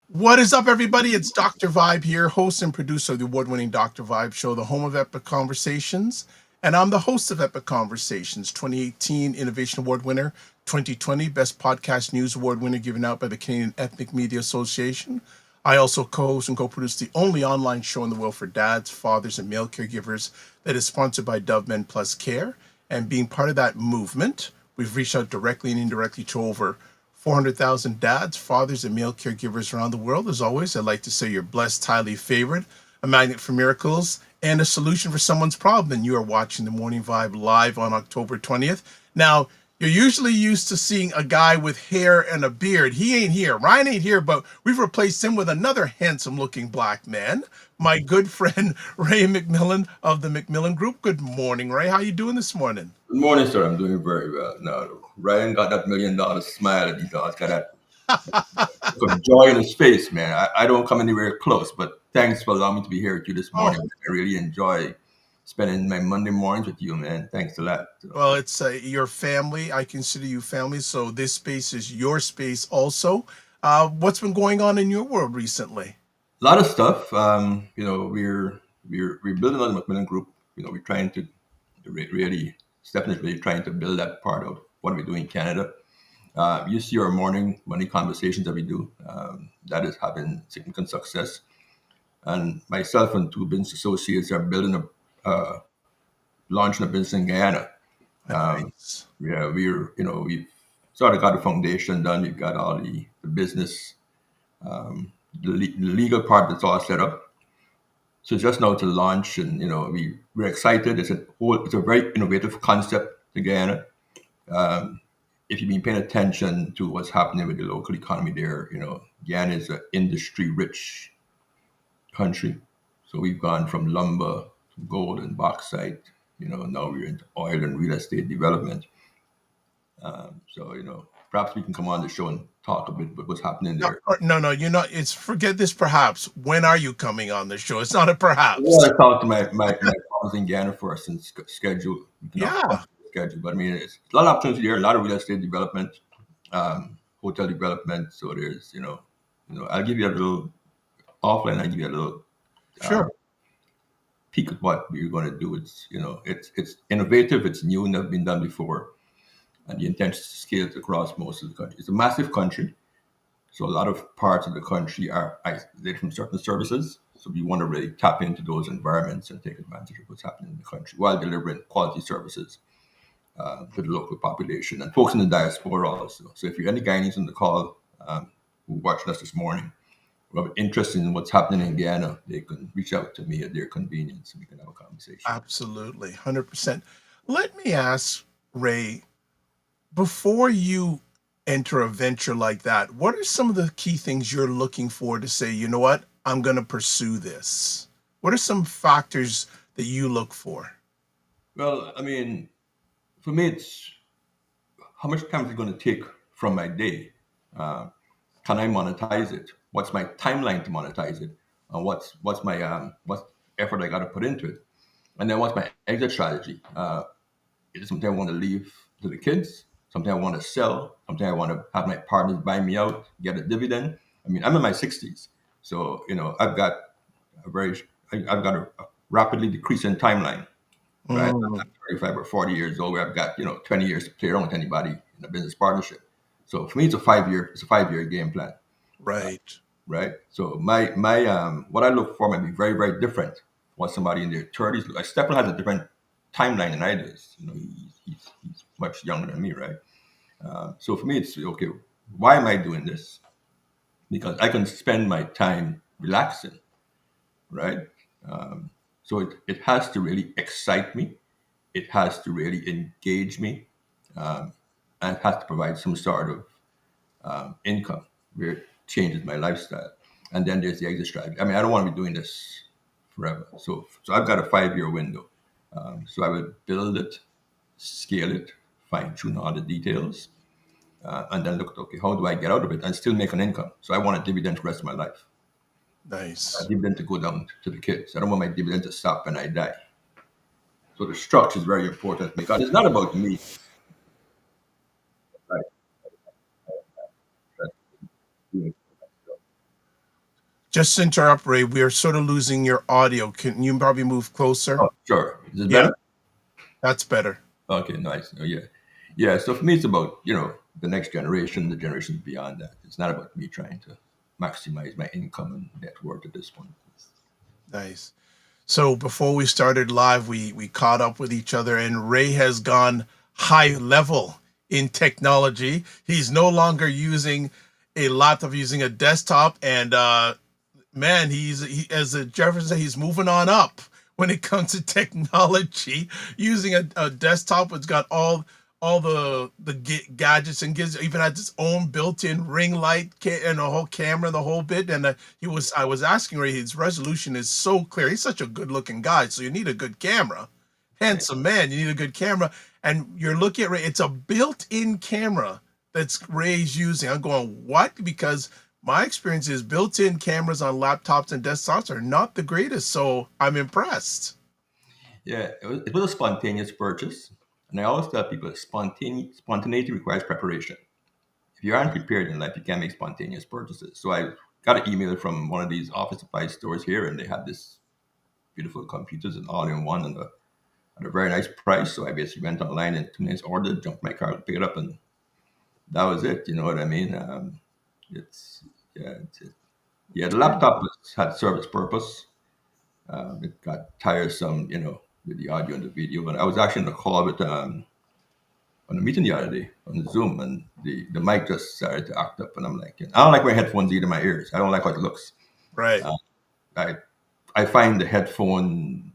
What is up, everybody? It's Dr. Vibe here, host and producer of the award-winning Dr. Vibe show, the home of Epic Conversations. And I'm the host of Epic Conversations, 2018 Innovation Award winner, 2020 Best Podcast News Award winner given out by the Canadian Ethnic Media Association. I also co-host and co-produce the only online show in the world for dads, fathers, and male caregivers that is sponsored by Dove Men Plus Care. And being part of that movement, we've reached out directly and indirectly to over 400,000 dads, fathers, and male caregivers around the world. As always, I'd like to say you're blessed, highly favored, a magnet for miracles, and a solution for someone's problem. And you are watching the Morning Vibe live on October 20th. Now, you're usually used to seeing a guy with hair and a beard. He ain't here. Ryan ain't here, but we've replaced him with another handsome-looking black man, my good friend Ray McMillan of the McMillan Group. Good morning, Ray. How you doing this morning? Good morning, sir. I'm doing very well. Now, Ryan got that $1 million smile and he's got that look of joy in his face, man. I don't come anywhere close, but thanks for allowing me to be here with you this Oh, morning. I really enjoy spending my Monday mornings with you, man. Thanks a lot. well, it's your family. I consider you family, so this space is your space also. What's been going on in your world recently? A lot of stuff. We're building on the Macmillan Group. We're trying to really, Stephanie's really trying to build that part of what we do in Canada. You see our morning money conversations that we do. That is having significant success. And myself and two business associates are building launching a business in Guyana. Um, Nice. yeah, we've sort of got the foundation done. We've got all the business, the legal part that's all set up. So just now to launch, and we're excited. It's a very innovative concept to Guyana. Um, if you've been paying attention to what's happening with the local economy there, Guyana is an industry-rich country. So we've gone from lumber to gold and bauxite. Now we're into oil and real estate development. So perhaps we can come on the show and talk a bit about what's happening No, there. no, you're not. It's forget this. Perhaps. When are you coming on the show? It's not a I want perhaps. to talk to my partners in Guyana first and schedule. We can Yeah, schedule, but I mean, it's a lot of opportunity there. A lot of real estate development, hotel development. So there's, I'll give you a little offline. I'll give you a little uh, sure. peek at what we're going to do. It's innovative. It's new, never been done before, and the intention is to scale it across most of the country. It's a massive country, so a lot of parts of the country are isolated from certain services. So we want to really tap into those environments and take advantage of what's happening in the country while delivering quality services to the local population and folks in the diaspora also. So if you're any Guyanese on the call who watched us this morning, who have interest in what's happening in Guyana, they can reach out to me at their convenience and we can have a conversation. Absolutely, 100%. Let me ask Ray. Before you enter a venture like that, what are some of the key things you're looking for to say, you know what, I'm going to pursue this? What are some factors that you look for? Well, I mean, for me, it's how much time is it going to take from my day? Uh, can I monetize it? What's my timeline to monetize it? And what's my what effort I got to put into it? And then what's my exit strategy? Is it something I want to leave to the kids? Something I want to sell? Something I want to have my partners buy me out, get a dividend? I mean, I'm in my 60s, so a very I've got a rapidly decreasing timeline, right? I'm Mm, not 35 or 40 years old where I've got 20 years to play around with anybody in a business partnership. So for me, it's a 5-year game plan, right. right? So my what I look for might be very very different. What somebody in their 30s, like Stephen has a different timeline than I do. He's much younger than me, right? So for me, it's okay. Why am I doing this? Because I can spend my time relaxing, right? So it has to really excite me. It has to really engage me, and it has to provide some sort of income where it changes my lifestyle. And then there's the exit strategy. I mean, I don't want to be doing this forever. So I've got a 5-year window. So I would build it, scale it, fine tune all the details, and then look at, okay, how do I get out of it and still make an income? So I want a dividend for the rest of my life. A Nice. dividend to go down to the kids. I don't want my dividend to stop when I die. So the structure is very important because it's not about me. Right? Just to interrupt, Ray, we are sort of losing your audio. Can you probably move closer? Oh, sure. Is this Yeah, better? that's better. Okay, nice. Oh, yeah. Yeah. So for me, it's about, the next generation, the generations beyond that. It's not about me trying to maximize my income and net worth at this point. Nice. So before we started live, we caught up with each other, and Ray has gone high level in technology. He's no longer using a laptop, using a desktop, and man, as the Jefferson said, he's moving on up when it comes to technology. Using a desktop, it's got all the gadgets and gives even has its own built-in ring light and a whole camera, the whole bit. And I was asking Ray, his resolution is so clear. He's such a good-looking guy, so you need a good camera. Yeah. Handsome man, you need a good camera. And you're looking at Ray, it's a built-in camera that's Ray's using. I'm going, what? Because my experience is built-in cameras on laptops and desktops are not the greatest, so I'm impressed. Yeah, it was a spontaneous purchase. And I always tell people spontaneity requires preparation. If you aren't prepared in life, you can't make spontaneous purchases. So I got an email from one of these office supply stores here, and they had this beautiful computers and all in one at a very nice price. So I basically went online and 2 minutes ordered, jumped my car, pick it up, and that was it. You know what I mean? It's yeah, yeah. The laptop had served its purpose. It got tiresome, with the audio and the video. But I was actually in a call with on a meeting the other day on Zoom, and the mic just started to act up, and I'm like, I don't like wearing headphones either in my ears. I don't like how it looks. Right. Uh, I I find the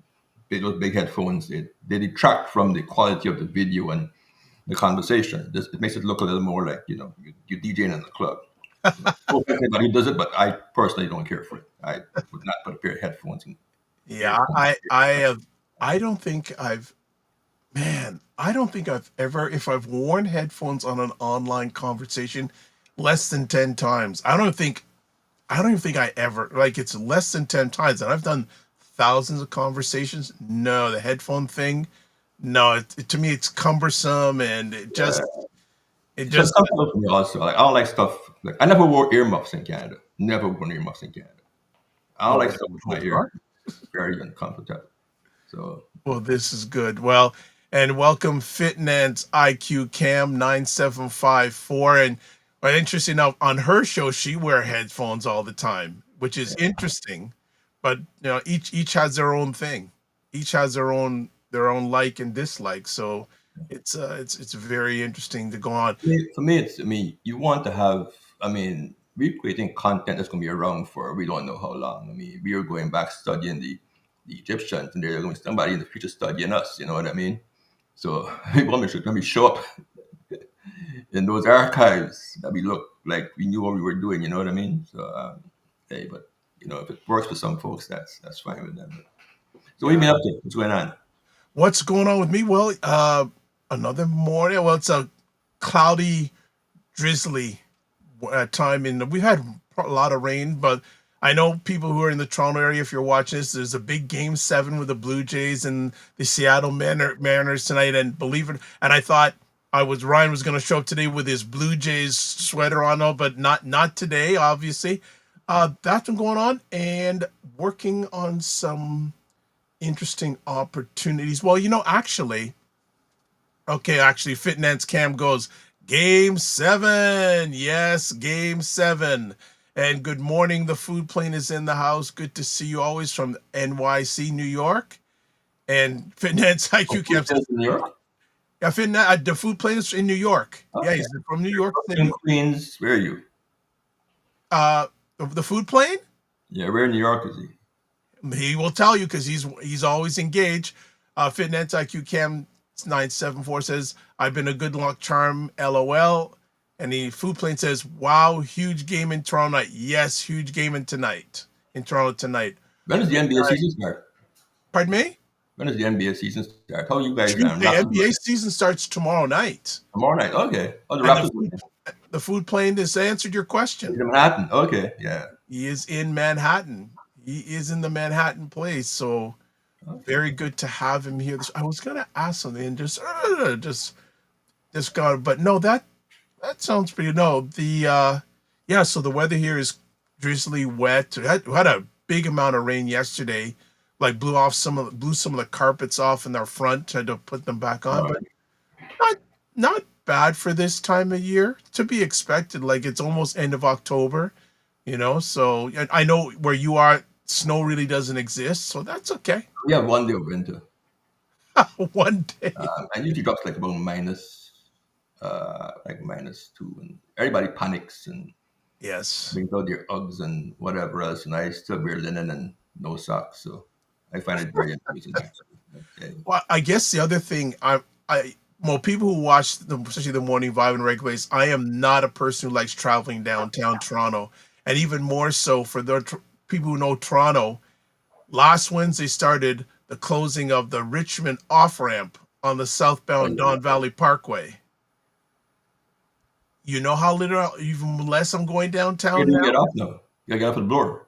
those big headphones, they detract from the quality of the video and the conversation. It makes it look a little more like you're DJing in the club. No offense to anybody who does it, but I personally don't care for it. I would not put a pair of headphones in Yeah, earphones. I have I don't think I've man, I don't think I've ever if I've worn headphones on an online conversation less than 10 times. I don't even think I ever like it's less than 10 times and I've done thousands of conversations. No, the headphone thing, no, to me it's cumbersome and Yeah. it So just some people for me also, like I don't like stuff like I never wore earmuffs in Canada. Never worn earmuffs in Canada. I don't well, like stuff with my ear. well, Very uncomfortable. So Well, this is good. Well, and welcome Fitnance IQ Cam 9754. And interesting enough, on her show, she wear headphones all the time, which is interesting. But each has their own thing. Each has their own like and dislike. So it's very interesting to go on. for me, you want to have. We're creating content that's going to be around for we don't know how long. We are going back studying the Egyptians, and there's going to be somebody in the future studying us. You know what I mean? So we want to make sure when we show up in those archives that we look like we knew what we were doing. You know what I mean? So, hey, but if it works for some folks, that's fine with them. So what have you Yeah. been up to? What's going on? What's going on with me? Well, another morning. Well, it's a cloudy, drizzly time we've had a lot of rain, but I know people who are in the Toronto area, if you're watching this, there's a big game 7 with the Blue Jays and the Seattle Mariners tonight. And believe it, and I thought Ryan was going to show up today with his Blue Jays sweater on, no, but not today, obviously. That's been going on and working on some interesting opportunities. Well, actually, okay, actually, Fitnance Cam goes game 7. Yes, game 7. And good morning. The food plane is in the house. Good to see you always from NYC, New York. And Fitnance Oh, IQ Cam says, in New York. yeah, the food plane is in New York. Yeah, Okay. he's from New York In City. Queens, where are you? The food plane, Yeah, where in New York is he? he will tell you because he's always engaged. Fitness IQ Cam 974 says, I've been a good luck charm, LOL. And the food plane says, wow, huge game in Toronto night. Yes, huge game in Toronto tonight. When does the NBA season start? Pardon me? When does the NBA season start? How are you guys Tuesday, Raptors NBA doing? season starts tomorrow night. Tomorrow night. Okay. Oh, the And Raptors doing? the food plane has answered your In question. Manhattan. Okay. Yeah. He is in Manhattan. He is in the Manhattan place. So Okay. very good to have him here. I was gonna ask something and just got, but no, that sounds pretty. No, the yeah. So the weather here is drizzly, wet. We had a big amount of rain yesterday, like blew some of the carpets off in our front. Had to put them back on, but not not bad for this time of year. To be expected. Like it's almost end of October, So and I know where you are, snow really doesn't exist, so that's okay. We have one day of winter. One day. And usually drops like about like -2, and everybody panics and Yes. brings out their Uggs and whatever else, and I still wear linen and no socks, so I find it very amusing actually. Okay. Well, I guess the other thing well, people who watch especially the morning vibe and regular basis, I am not a person who likes traveling downtown Toronto, and even more so for the people who know Toronto. Last Wednesday started the closing of the Richmond off ramp on the Oh, southbound yeah. Don Valley Parkway. You know how little, even less I'm going You downtown didn't get now. off now. You gotta get off the blower.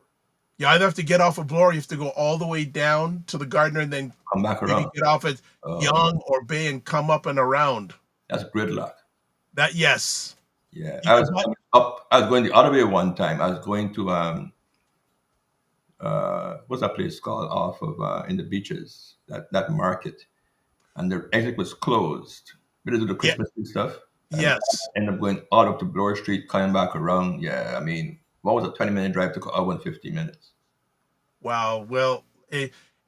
You either have to get off a Bloor, you have to go all the way down to the Gardner, and then Come back maybe around. get off at Oh, Young or Bay and come up and around. that's gridlock. That yes. Yeah, Yeah, but I was going the other way one time. I was going to what's that place called off of in the beaches, that market, and the exit was closed because of the yeah, Christmas and stuff, and yes. I ended up going all up to Bloor Street, coming back around. Yeah, I mean, what was a 20-minute drive took an hour and 50 minutes. Wow. Well,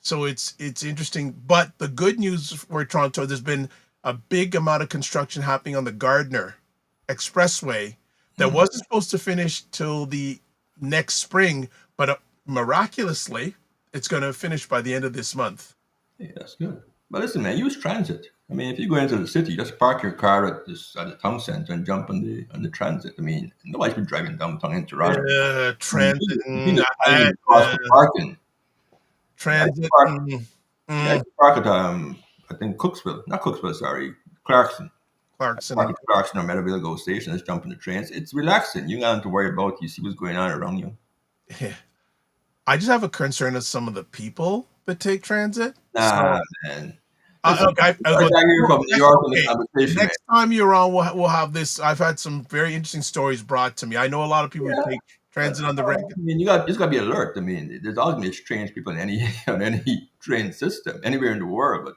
so it's interesting, but the good news for Toronto, there's been a big amount of construction happening on the Gardner Expressway that Hmm. wasn't supposed to finish till the next spring, but miraculously, it's going to finish by the end of this month. Yeah, that's good. But listen, man, use transit. I mean, if you go into the city, just park your car at the town center and jump on the transit. I mean, nobody should be driving downtown in Toronto. I mean, Transit, you see the time and the cost for parking. Yeah, I used to transit. park. Yeah, I used to park at I think Cooksville, not Cooksville, sorry, Clarkson. Park Clarkson. at Clarkson or Meadowville GO station. Just jump in the trains. It's relaxing. You don't have to worry about. You see what's going on around you. I just have a concern of some of the people that take transit. So Nah, man. Listen, okay, I'll I go. got here from New York on this Okay, conversation, man. next time you're on, we'll have this. I've had some very interesting stories brought to me. I know a lot of people who Yeah. take transit on the regular. I mean, you just got to be alert. I mean, there's always gonna be strange people in any on any train system anywhere in the world. But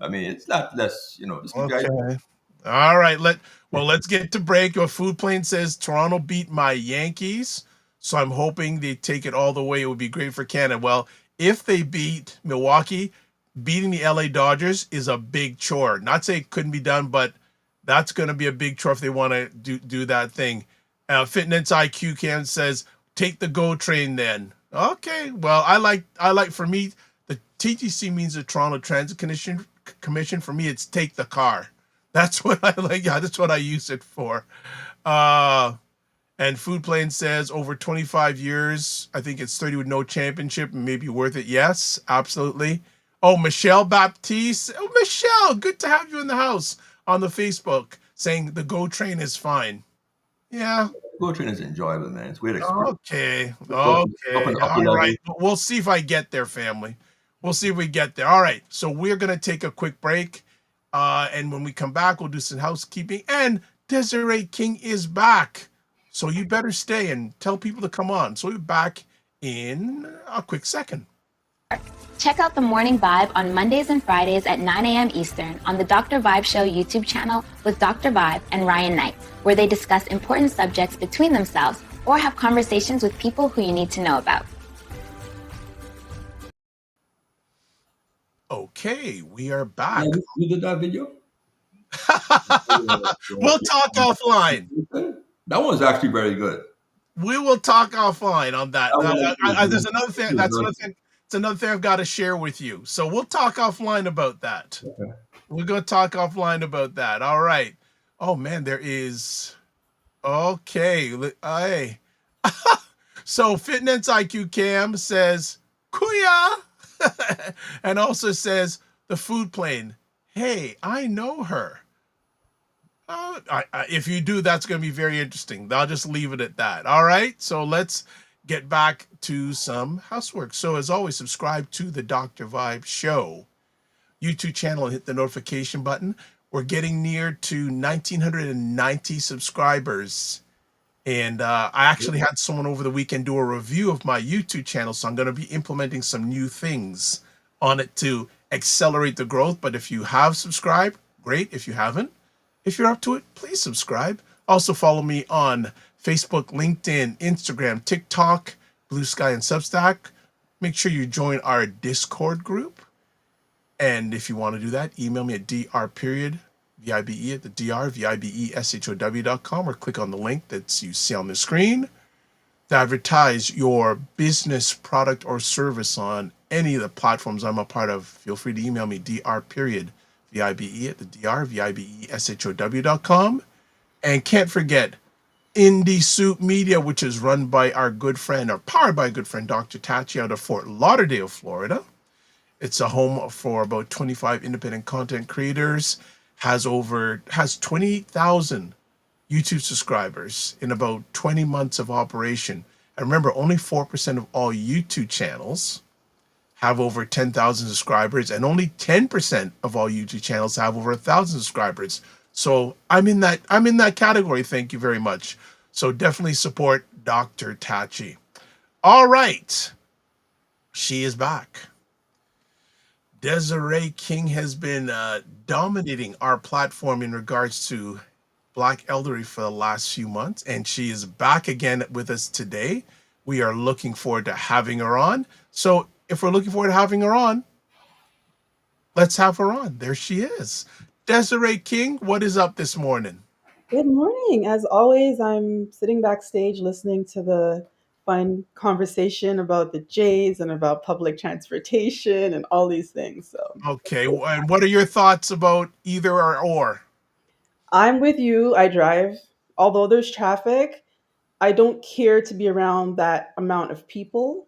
I mean, it's not less. Just keep your eyes. Okay. All right. Let's get to break. Your food plane says Toronto beat my Yankees, so I'm hoping they take it all the way. It would be great for Canada. Well, if they beat Milwaukee, beating the LA Dodgers is a big chore. Not say it couldn't be done, but that's going to be a big chore if they want to do that thing. Fitness IQ Cam says take the GO train then. Okay. Well, I like for me the TTC means the Toronto Transit Commission. For me, it's take the car. That's what I like. Yeah, that's what I use it for. Uh, and Food Plane says over 25 years, I think it's 30 with no championship, maybe worth it. Yes, absolutely. Oh, Michelle Baptiste. Oh, Michelle, good to have you in the house on the Facebook saying the GO train is fine. Yeah. GO train is enjoyable, man. It's great experience. Okay. Up Okay. and upper All right. level. We'll see if I get there, family. We'll see if we get there. All right. So we're going to take a quick break. And when we come back, we'll do some housekeeping. And Desiree King is back. So you better stay and tell people to come on. So we'll be back in a quick second. Check out the Morning Vibe on Mondays and Fridays at 9 a.m. Eastern on the Dr. Vibe Show YouTube channel with Dr. Vibe and Ryan Knight, where they discuss important subjects between themselves or have conversations with people who you need to know about. Okay, we are Yeah, back. you did that video. We'll talk offline. That one's actually very good. We will talk offline on that. That one There's another thing. That's another thing. It's another thing I've got to share with you. So we'll talk offline about that. Okay. We're going to talk offline about that. All right. Oh man, there is. Okay. Hey. So Fitness IQ Cam says Kuya, and also says the food plane. Hey, I know her. If you do, that's going to be very interesting. I'll just leave it at that. All right. So let's get back to some housework. So as always, subscribe to the Dr. Vibe Show YouTube channel and hit the notification button. We're getting near to 1,990 subscribers. And I actually had someone over the weekend do a review of my YouTube channel, so I'm going to be implementing some new things on it to accelerate the growth. But if you have subscribed, great. If you haven't, if you're up to it, please subscribe. Also follow me on Facebook, LinkedIn, Instagram, TikTok, Blue Sky, and Substack. Make sure you join our Discord group. And if you want to do that, email me at dr.vibe at the drvibeshow.com or click on the link that you see on the screen to advertise your business, product, or service on any of the platforms I'm a part of. Feel free to email me dr.vibe at the drvibeshow.com. And can't forget Indie Soup Media, which is run by our good friend, or powered by a good friend, Dr. Tachi out of Fort Lauderdale, Florida. It's a home for about 25 independent content creators, has 28,000 YouTube subscribers in about 20 months of operation. And remember, only 4% of all YouTube channels have over 10,000 subscribers, and only 10% of all YouTube channels have over 1,000 subscribers. So I'm in that category. Thank you very much. So definitely support Dr. Tachi. All right. She is back. Desiree King has been dominating our platform in regards to Black elderly for the last few months, and she is back again with us today. We are looking forward to having her on. So if we're looking forward to having her on, let's have her on. There she is. Desiree King, what is up this morning? Good morning. As always, I'm sitting backstage listening to the fun conversation about the Jays and about public transportation and all these things. So Okay, and what are your thoughts about either or? I'm with you. I drive. Although there's traffic, I don't care to be around that amount of people.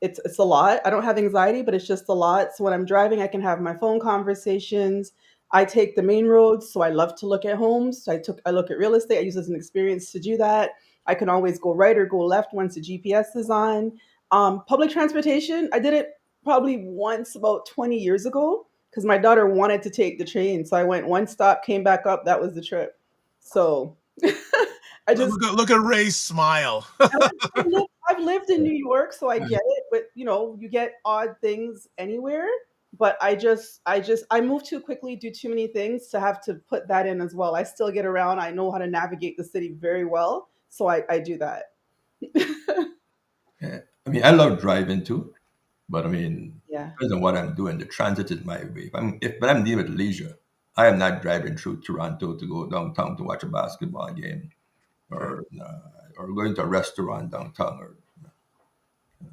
It's a lot. I don't have anxiety, but it's just a lot. So when I'm driving, I can have my phone conversations. I take the main roads, so I love to look at homes. So I look at real estate. I use it as an experience to do that. I can always go right or go left once the GPS is on. Public transportation, I did it probably once about 20 years ago because my daughter wanted to take the train. So I went one stop, came back up. That was the trip. So I just Look at Ray's smile. I've lived in New York, so I get it. But you get odd things anywhere. But I move too quickly, do too many things to have to put that in as well. I still get around. I know how to navigate the city very well, so I do that. Yeah. I mean, I love driving too, but I mean, Yeah, depends on what I'm doing. The transit is my way. But I'm dealing with leisure. I am not driving through Toronto to go downtown to watch a basketball game, Right. or going to a restaurant downtown.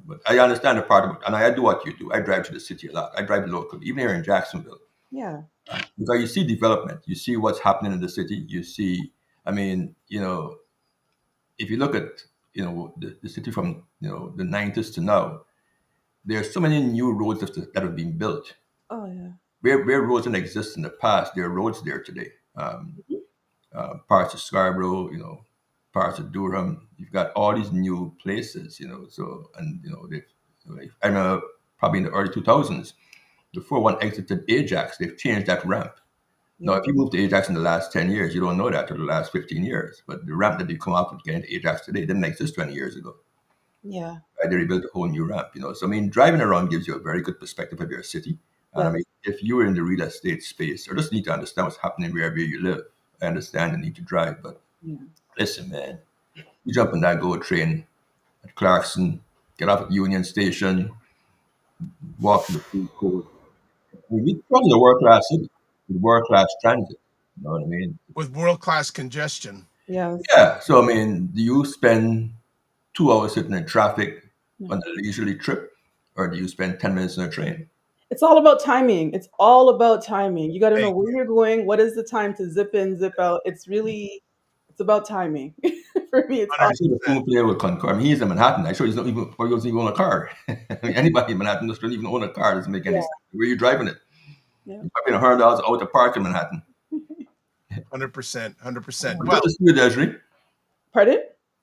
But I understand the part of it, and I do what you do. I drive to the city a lot. I drive locally, even here in Jacksonville, yeah. because you see development, you see what's happening in the city. You see, I mean, if you look at the city from the 90s to now, there are so many new roads that have been built. Oh yeah. Where roads didn't exist in the past, there are roads there today. Mhm. Parts of Scarborough, parts of Durham. You've got all these new places, So and I remember probably in the early 2000s, before one exited Ajax, they've changed that ramp. Now, Yeah. if you move to Ajax in the last 10 years, you don't know that, or the last 15 years. But the ramp that they come up with getting to Ajax today didn't exist 20 years ago. Yeah. Right? They rebuilt a whole new ramp. So, I mean, driving around gives you a very good perspective of your city. And I Yes. mean, if you're in the real estate space or just need to understand what's happening wherever you live, I understand the need to drive. But Yeah. listen, man, you jump on that GO train at Clarkson, get off at Union Station, walk to the food court. I mean, we're probably a world class city with world class transit. You know what I mean? With world-class congestion. Yes. Yeah. So, I mean, do you spend 2 hours sitting in traffic No. on a leisurely trip, or do you spend 10 minutes on a train? It's all about timing. It's all about timing. You got to know Thank where you're going. What is the time to zip in, zip out? It's about timing. For me, it's all. I'm sure the phone player will concur. I mean, he's in Manhattan. I'm sure he's not even, or he doesn't even own a car. I mean, anybody in Manhattan doesn't even own a car. Doesn't make any Yeah. sense. Where are you driving it? Yeah. You're paying $100 out to park in Manhattan. 100%, 100%. Good Well, to see you, Desiree. Pardon?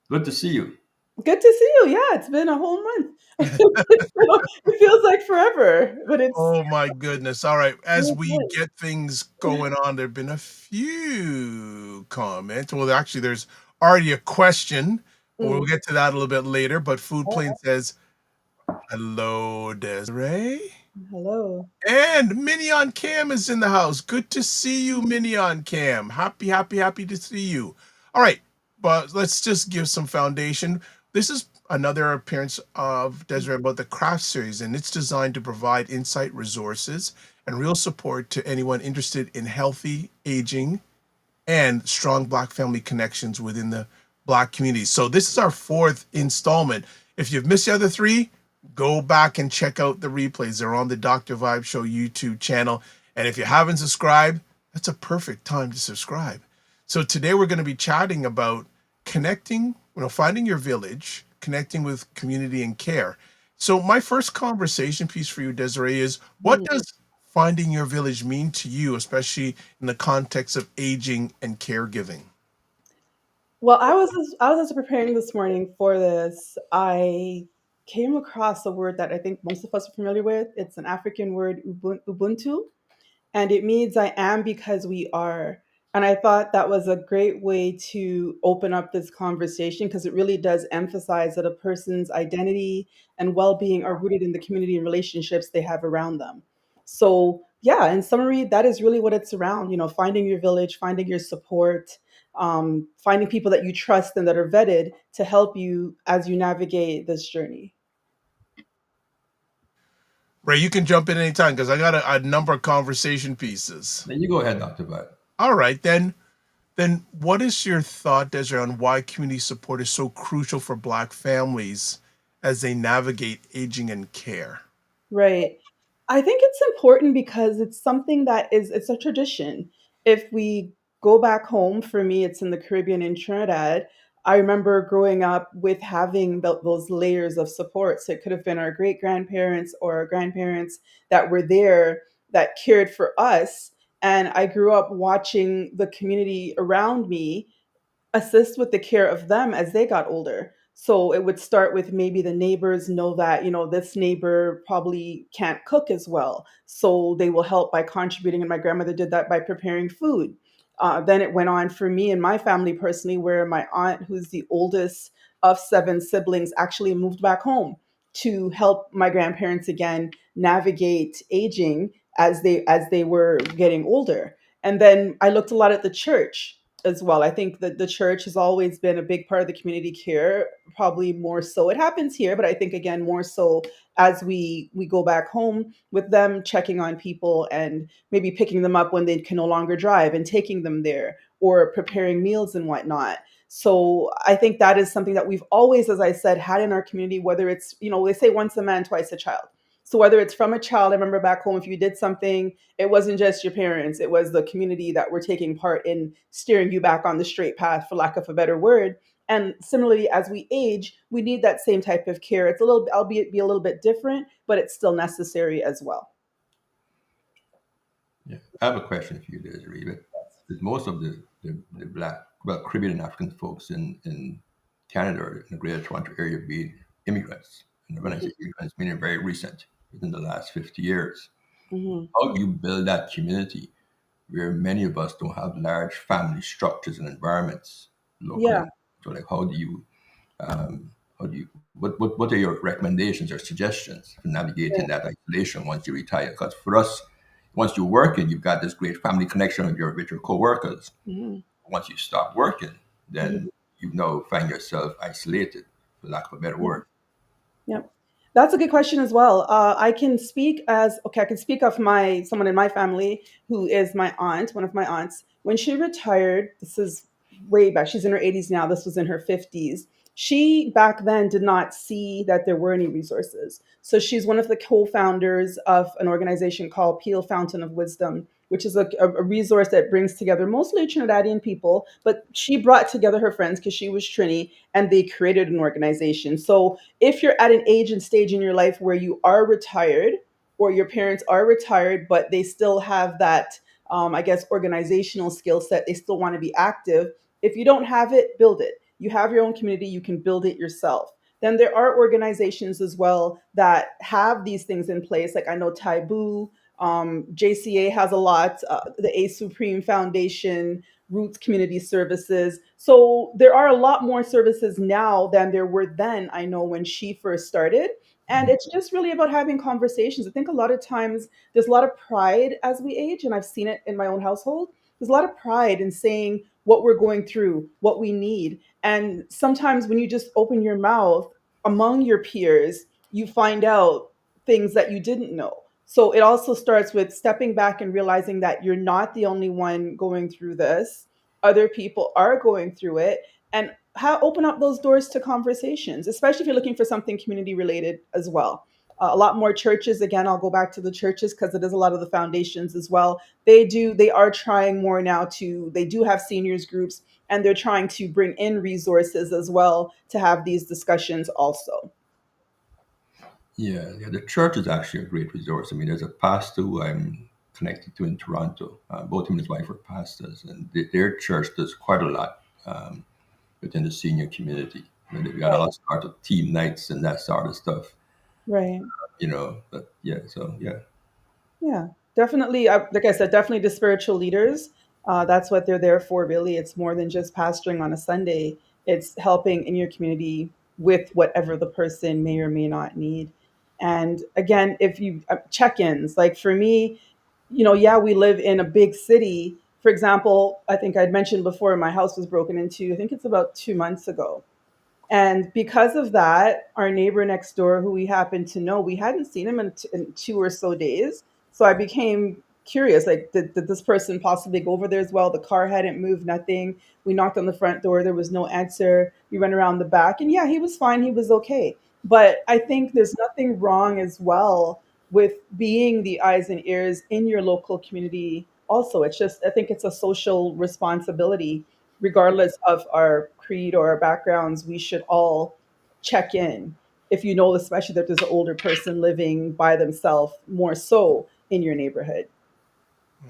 Good to see you. Good to see you. Yeah, it's been a whole month. It feels like forever, but it's oh my goodness. All right. As really we good. get things going on, there have been a few comments. Well, actually, there's already a question. We'll Mm. get to that a little bit later. But Food Oh, Plane says, hello, Desiree. hello. And Minion Cam is in the house. Good to see you, Minion Cam. Happy, happy, happy to see you. All right, but let's just give some foundation. This is another appearance of Desiree about the Craft series, and it's designed to provide insight, resources, and real support to anyone interested in healthy aging and strong Black family connections within the Black community. So this is our fourth installment. If you've missed the other three, go back and check out the replays. They're on the Dr. Vibe Show YouTube channel. And if you haven't subscribed, that's a perfect time to subscribe. So today we're going to be chatting about connecting, finding your village, connecting with community and care. So my first conversation piece for you, Desiree, is what Mm. does finding your village mean to you, especially in the context of aging and caregiving? Well, I was preparing this morning for this. I came across a word that I think most of us are familiar with. It's an African word, Ubuntu, and it means I am because we are. And I thought that was a great way to open up this conversation because it really does emphasize that a person's identity and well being are rooted in the community and relationships they have around them. So, yeah, in summary, that is really what it's around, finding your village, finding your support, finding people that you trust and that are vetted to help you as you navigate this journey. Ray, you can jump in anytime because I got a number of conversation pieces. Then you go ahead, Dr. Vibe. All right, then what is your thought, Desiree, on why community support is so crucial for Black families as they navigate aging and care? Right. I think it's important because it's something that it's a tradition. If we go back home, for me, it's in the Caribbean in Trinidad. I remember growing up with having those layers of support. So it could have been our great grandparents or our grandparents that were there that cared for us. And I grew up watching the community around me assist with the care of them as they got older. So it would start with maybe the neighbors know that, this neighbor probably can't cook as well. So they will help by contributing. And my grandmother did that by preparing food. Then it went on for me and my family personally, where my aunt, who's the oldest of seven siblings, actually moved back home to help my grandparents again navigate aging as they were getting older. And then I looked a lot at the church as well. I think that the church has always been a big part of the community care, probably more so. It happens here, but I think again more so as we go back home with them checking on people and maybe picking them up when they can no longer drive and taking them there or preparing meals and whatnot. So I think that is something that we've always, as I said, had in our community, whether it's, they say once a man, twice a child. So whether it's from a child, I remember back home, if you did something, it wasn't just your parents, it was the community that were taking part in steering you back on the straight path, for lack of a better word. And similarly, as we age, we need that same type of care. It's a little, albeit be a little bit different, but it's still necessary as well. Yeah. I have a question for you, Desiree. With most of the Black, well, Caribbean and African folks in Canada or in the Greater Toronto area being immigrants, and when I say immigrants, meaning very recent, within the last 50 years, Hmm. how do you build that community where many of us don't have large family structures and environments Yeah. locally? So, like, um, what are your recommendations or suggestions for navigating that isolation once you retire? Because for us, once you're working, you've got this great family connection with your coworkers. Yeah. Once you stop working, Hmm. then you find yourself isolated, for lack of a better word. Yep. That's a good question as well. I can speak of someone in my family who is my aunt, one of my aunts. When she retired, this is way back, she's in her 80s now, this was in her 50s. She back then did not see that there were any resources. So she's one of the co-founders of an organization called Peel Fountain of Wisdom, which is a resource that brings together mostly Trinidadian people, but she brought together her friends because she was Trini and they created an organization. So if you're at an age and stage in your life where you are retired or your parents are retired, but they still have that, I guess, organizational skill set, they still want to be active. If you don't have it, build it. You have your own community, you can build it yourself. Then there are organizations as well that have these things in place. Like I know Taibu, JCA has a lot, the A Supreme Foundation. Roots Community Services. So there are a lot more services now than there were then, I know, when she first started. And it's just really about having conversations. I think a lot of times there's a lot of pride as we age, and I've seen it in my own household. There's a lot of pride in saying what we're going through, what we need. And sometimes when you just open your mouth among your peers, you find out things that you didn't know. So it also starts with stepping back and realizing that you're not the only one going through this. Other people are going through it, and open up those doors to conversations, especially if you're looking for something community related as well. A lot more churches, again, I'll go back to the churches because it is a lot of the foundations as well. They are trying more now they do have seniors groups, and they're trying to bring in resources as well to have these discussions also. Yeah, yeah. The church is actually a great resource. I mean, there's a pastor who I'm connected to in Toronto. Both him and his wife are pastors, and their church does quite a lot within the senior community. I mean, they've got all sorts of team nights and that sort of stuff. Right. But yeah, so yeah. Yeah, definitely. Like I said, definitely the spiritual leaders. That's what they're there for, really. It's more than just pastoring on a Sunday, it's helping in your community with whatever the person may or may not need. And again, if you check ins, like for me, yeah, we live in a big city. For example, I think I'd mentioned before, my house was broken into, I think it's about 2 months ago. And because of that, our neighbor next door, who we happened to know, we hadn't seen him in 2 or so days. So I became curious, like, did this person possibly go over there as well? The car hadn't moved, nothing. We knocked on the front door, there was no answer. We went around the back, and yeah, he was fine, he was okay. But I think there's nothing wrong as well with being the eyes and ears in your local community. Also, it's just, I think it's a social responsibility regardless of our creed or our backgrounds. We should all check in. If you know, especially that there's an older person living by themselves, more so in your neighborhood.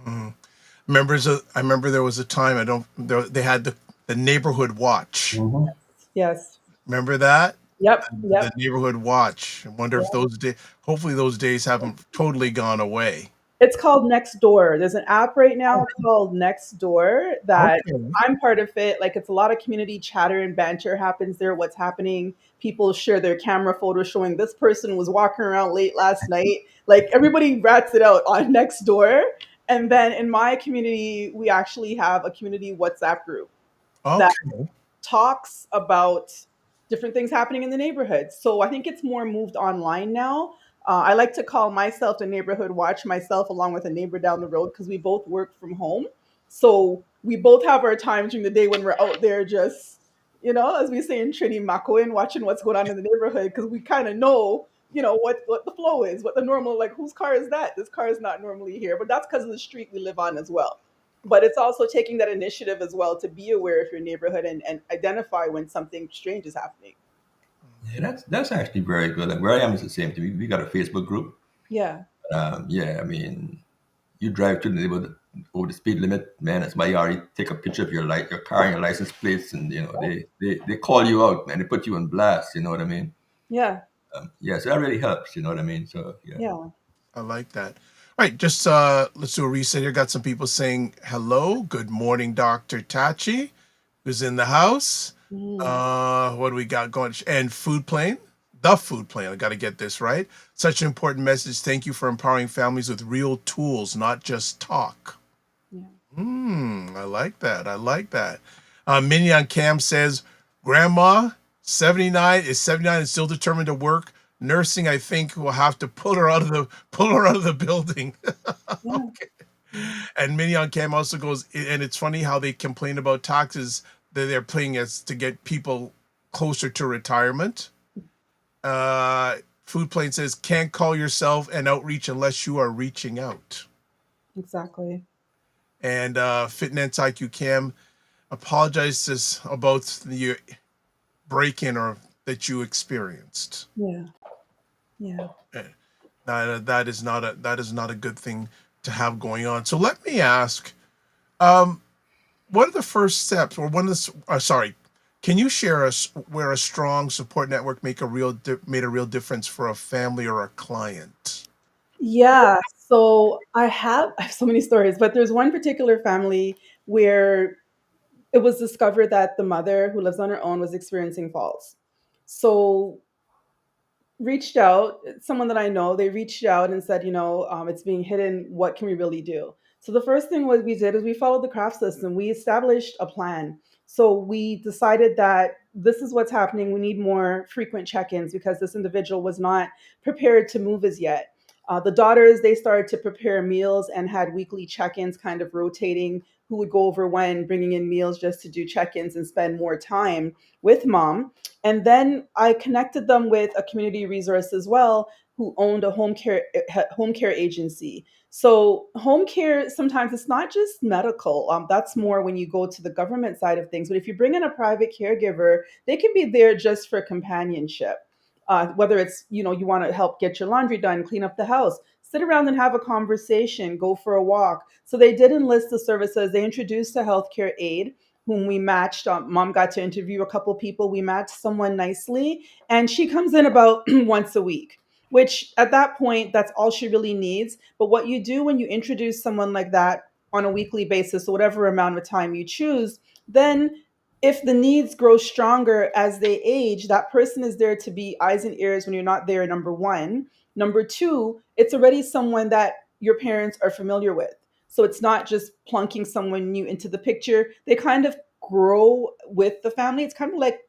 Mhm. I remember there was a time they had the neighborhood watch. Hmm. Yes. Remember that? Yep. The Yep. neighborhood watch. I wonder if Yep. those days, hopefully those days haven't totally gone away. It's called Next Door. There's an app right now called Next Door that Okay. I'm part of it. Like, it's a lot of community chatter and banter happens there. What's happening? People share their camera photos showing this person was walking around late last night. Like, everybody rats it out on Next Door. And then in my community, we actually have a community WhatsApp group that Okay. talks about different things happening in the neighborhood. So I think it's more moved online now. I like to call myself the neighborhood watch, myself along with a neighbor down the road, because we both work from home. So we both have our times during the day when we're out there just, as we say in Trini Makoin, watching what's going on in the neighborhood, because we kind of know, what the flow is, what the normal, like, whose car is that? This car is not normally here, but that's because of the street we live on as well. But it's also taking that initiative as well to be aware of your neighborhood and identify when something strange is happening. Yeah, that's actually very good. Like where I am is the same thing. We got a Facebook group. Yeah. Yeah, I mean, you drive to the neighborhood over the speed limit, man. It's my yard. You take a picture of your car and your license plates, and they call you out, man. They put you on blast. You know what I mean? Yeah. Yeah, so that really helps. You know what I mean? So yeah. Yeah. I like that. All right, just let's do a reset here. Got some people saying hello, good morning, Dr. Tachi, who's in the house. Mm. What do we got going? And food plane, the food plane. I got to get this right. Such an important message. Thank you for empowering families with real tools, not just talk. Yeah. I like that. I like that. Minion Cam says, Grandma, 79 and still determined to work. Nursing, I think, will have to pull her out of the building. Yeah. Okay. And Minion Cam also goes, and it's funny how they complain about taxes that they're paying as to get people closer to retirement. Food Plane says, can't call yourself an outreach unless you are reaching out. Exactly. And Fitness IQ Cam apologizes about the break-in or that you experienced. Yeah. Yeah. That is not a good thing to have going on. So let me ask, um, what are the first steps, or one of the sorry, can you share us where a strong support network made a real difference for a family or a client? Yeah. So I have so many stories, but there's one particular family where it was discovered that the mother who lives on her own was experiencing falls. So reached out, someone that I know, they reached out and said, it's being hidden. What can we really do? So the first thing what we did is we followed the craft system. We established a plan. So we decided that this is what's happening. We need more frequent check-ins because this individual was not prepared to move as yet. The daughters, they started to prepare meals and had weekly check-ins, kind of rotating who would go over when, bringing in meals just to do check-ins and spend more time with mom. And then I connected them with a community resource as well who owned a home care agency. So home care sometimes it's not just medical. That's more when you go to the government side of things. But if you bring in a private caregiver, they can be there just for companionship. Whether it's you want to help get your laundry done, clean up the house, sit around and have a conversation, go for a walk. So they did enlist the services. They introduced a healthcare aide whom we matched. Mom got to interview a couple people. We matched someone nicely, and she comes in about once a week, which at that point, that's all she really needs. But what you do when you introduce someone like that on a weekly basis, or whatever amount of time you choose, then if the needs grow stronger as they age, that person is there to be eyes and ears when you're not there, number one. Number two, it's already someone that your parents are familiar with. So it's not just plunking someone new into the picture. They kind of grow with the family. It's kind of like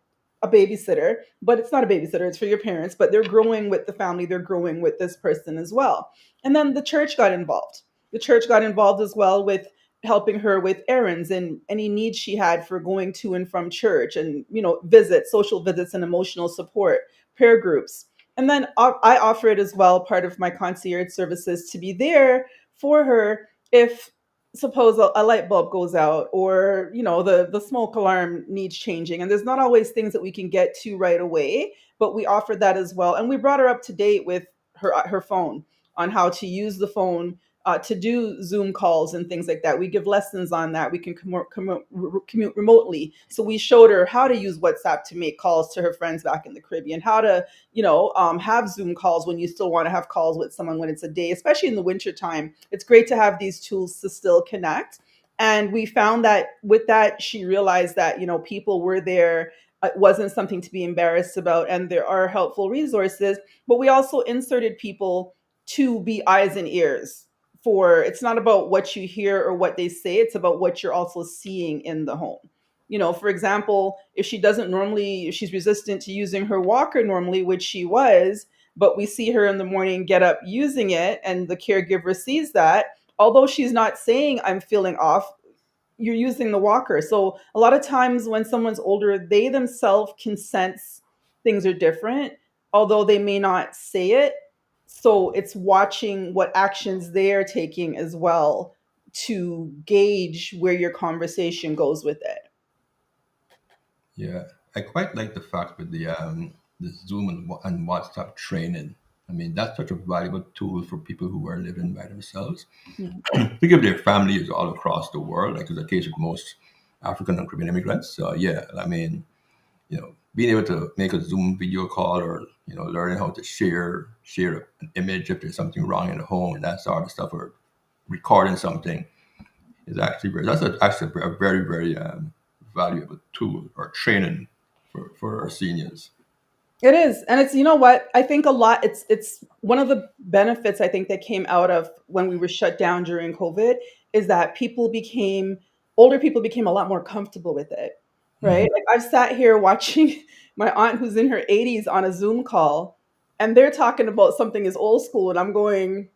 a babysitter, but it's not a babysitter, it's for your parents, but they're growing with the family, they're growing with this person as well. And then the church got involved. The church got involved as well with helping her with errands and any needs she had for going to and from church and, visits, social visits and emotional support, prayer groups. And then I offer it as well, part of my concierge services, to be there for her if suppose a light bulb goes out or the smoke alarm needs changing, and there's not always things that we can get to right away, but we offered that as well. And we brought her up to date with her phone, on how to use the phone to do Zoom calls and things like that. We give lessons on that. We can commute remotely. So we showed her how to use WhatsApp to make calls to her friends back in the Caribbean, how to, have Zoom calls when you still want to have calls with someone when it's a day, especially in the winter time. It's great to have these tools to still connect. And we found that with that, she realized that, people were there. It wasn't something to be embarrassed about. And there are helpful resources, but we also inserted people to be eyes and ears for. It's not about what you hear or what they say, it's about what you're also seeing in the home. For example, if she's resistant to using her walker normally, which she was, but we see her in the morning get up using it and the caregiver sees that, although she's not saying I'm feeling off, you're using the walker. So a lot of times when someone's older, they themselves can sense things are different, although they may not say it. So it's watching what actions they're taking as well to gauge where your conversation goes with it. Yeah, I quite like the fact with the Zoom and WhatsApp training. I mean, that's such a valuable tool for people who are living by themselves. Mhm. Think of their families all across the world, like is the case with most African and Caribbean immigrants. So yeah, I mean, being able to make a Zoom video call or learning how to share an image if there's something wrong in the home and that sort of stuff, or recording something is actually actually a very very valuable tool or training for our seniors. It is. And it's, what? I think a lot, it's one of the benefits I think that came out of when we were shut down during COVID is that older people became a lot more comfortable with it, Mhm. right? Like I've sat here watching my aunt who's in her 80s on a Zoom call, and they're talking about something as old school, and I'm going,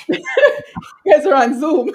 you guys are on Zoom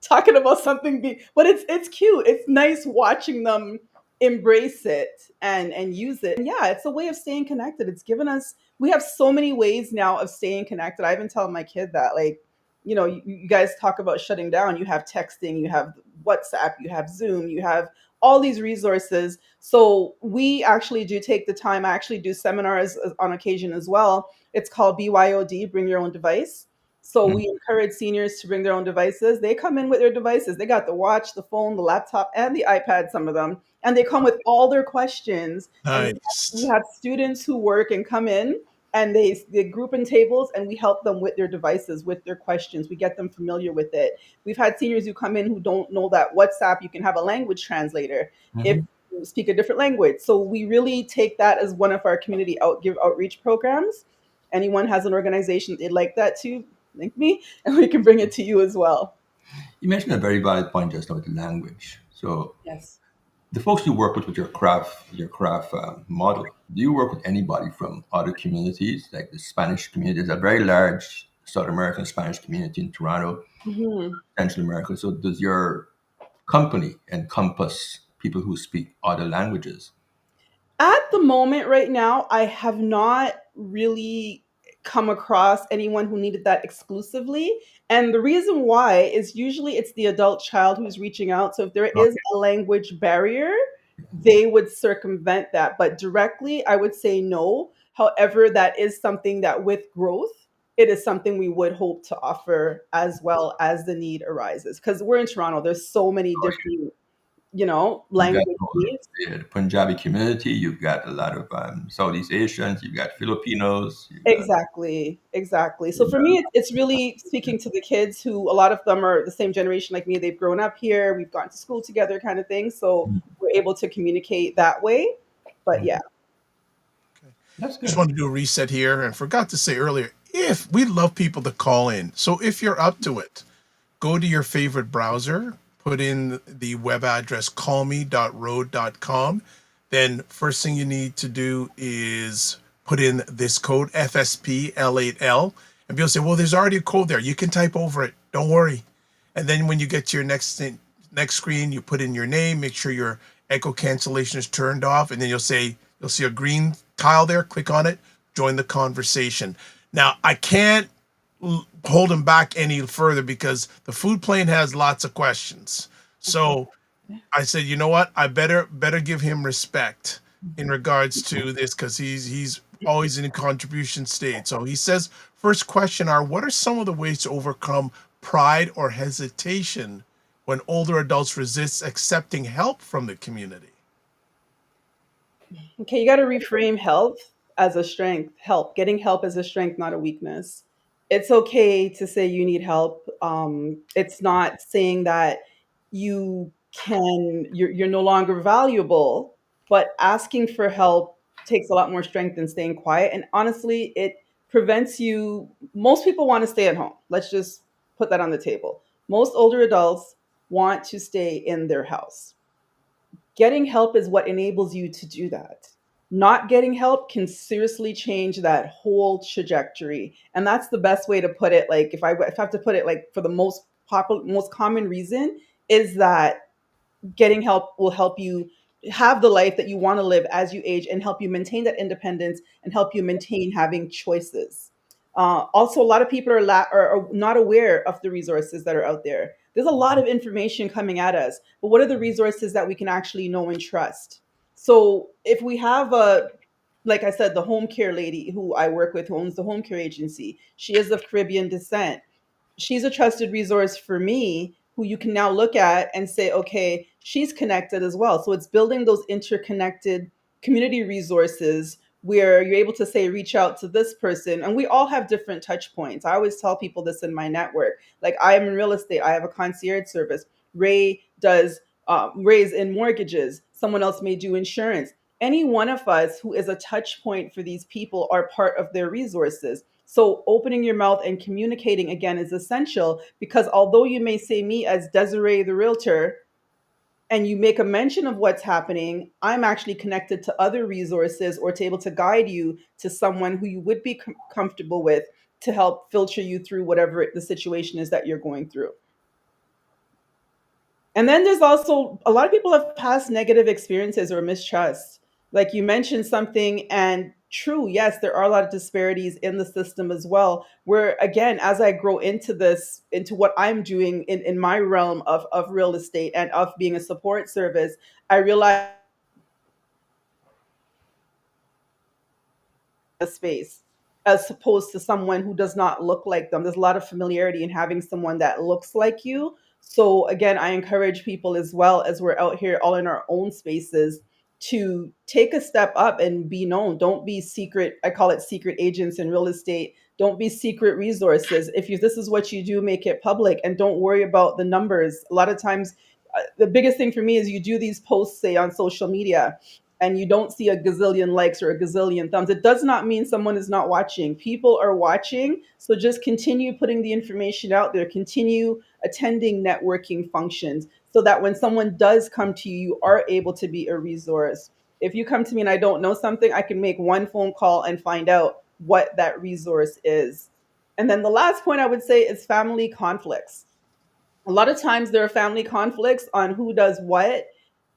talking about something but it's cute. It's nice watching them embrace it and use it. And yeah, it's a way of staying connected. It's given us we have so many ways now of staying connected. I even tell my kid that, like, you guys talk about shutting down. You have texting, you have WhatsApp, you have Zoom, you have all these resources. So we actually do take the time. I actually do seminars on occasion as well. It's called BYOD, bring your own device. So we Mhm. encourage seniors to bring their own devices. They come in with their devices. They got the watch, the phone, the laptop, and the iPad, some of them. And they come with all their questions. And we Nice. have students who work and come in and they group in tables, and we help them with their devices, with their questions. We get them familiar with it. We've had seniors who come in who don't know that WhatsApp, you can have a language translator if Hmm. you speak a different language. So we really take that as one of our community outreach programs. Anyone has an organization they'd like that to, link me, and we can bring it to you as well. You mentioned a very valid point just now with the language. So Yes. the folks you work with your craft model, do you work with anybody from other communities, like the Spanish community? There's a very large South American Spanish community in Toronto, Mhm. Central America. So does your company encompass people who speak other languages? At the moment, right now, I have not really come across anyone who needed that exclusively. And the reason why is usually it's the adult child who's reaching out. So if there is Okay. a language barrier, they would circumvent that. But directly, I would say no. However, that is something that with growth, it is something we would hope to offer as well as the need arises. Because we're in Toronto, there's so many different, You've got language needs. the Punjabi community, you've got a lot of Southeast Asians, you've got Filipinos, you've got Exactly, exactly. So for me, it's really speaking to the kids who a lot of them are the same generation like me. They've grown up here. We've gone to school together, kind of thing. So we're able to communicate that way. But yeah, Okay. that's Just good. want to do a reset here and forgot to say earlier, if we love people to call in. So if you're up to it, go to your favorite browser, put in the web address callme.rode.com. Then first thing you need to do is put in this code FSPL8L. And people say, well, there's already a code there. You can type over it. Don't worry. And then when you get to your next screen, you put in your name, make sure your echo cancellation is turned off, and then you'll see a green tile there. Click on it, join the conversation. Now, I can't hold him back any further because the food plane has lots of questions. okay. So I said, you know what? I better give him respect in regards to this because he's always in a contribution state. So he says, first question are what are some of the ways to overcome pride or hesitation when older adults resist accepting help from the community? Okay, you got to reframe health as a strength. Getting help as a strength, not a weakness. It's okay to say you need help. It's not saying that you're no longer valuable, but asking for help takes a lot more strength than staying quiet. And honestly, it prevents you. Most people want to stay at home. Let's just put that on the table. Most older adults want to stay in their house. Getting help is what enables you to do that. Not getting help can seriously change that whole trajectory. And that's the best way to put it. Like if I have to put it like for the most common reason is that getting help will help you have the life that you want to live as you age and help you maintain that independence and help you maintain having choices. Also, a lot of people are not aware of the resources that are out there. There's a lot of information coming at us, but what are the resources that we can actually know and trust? So, if we have like I said, the home care lady who I work with, who owns the home care agency, she is of Caribbean descent. She's a trusted resource for me who you can now look at and say, okay, she's connected as well. So it's building those interconnected community resources where you're able to say, reach out to this person. And we all have different touch points. I always tell people this in my network. Like I am in real estate, I have a concierge service. Ray's in mortgages. Someone else may do insurance. Any one of us who is a touch point for these people are part of their resources. So opening your mouth and communicating again is essential because although you may say me as Desiree the realtor and you make a mention of what's happening, I'm actually connected to other resources or to able to guide you to someone who you would be comfortable with to help filter you through whatever the situation is that you're going through. And then there's also a lot of people have past negative experiences or mistrust. Like you mentioned something, and true, yes, there are a lot of disparities in the system as well. Where again, as I grow into this, into what I'm doing in my realm of real estate and of being a support service, I realize a space as opposed to someone who does not look like them. There's a lot of familiarity in having someone that looks like you. So again, I encourage people as well as we're out here all in our own spaces to take a step up and be known. Don't be secret. I call it secret agents in real estate. Don't be secret resources. If you this is what you do, make it public and don't worry about the numbers. A lot of times the biggest thing for me is you do these posts say on social media and you don't see a gazillion likes or a gazillion thumbs. It does not mean someone is not watching. People are watching. So just continue putting the information out there, continue attending networking functions so that when someone does come to you, you are able to be a resource. If you come to me and I don't know something, I can make one phone call and find out what that resource is. And then the last point I would say is family conflicts. A lot of times there are family conflicts on who does what,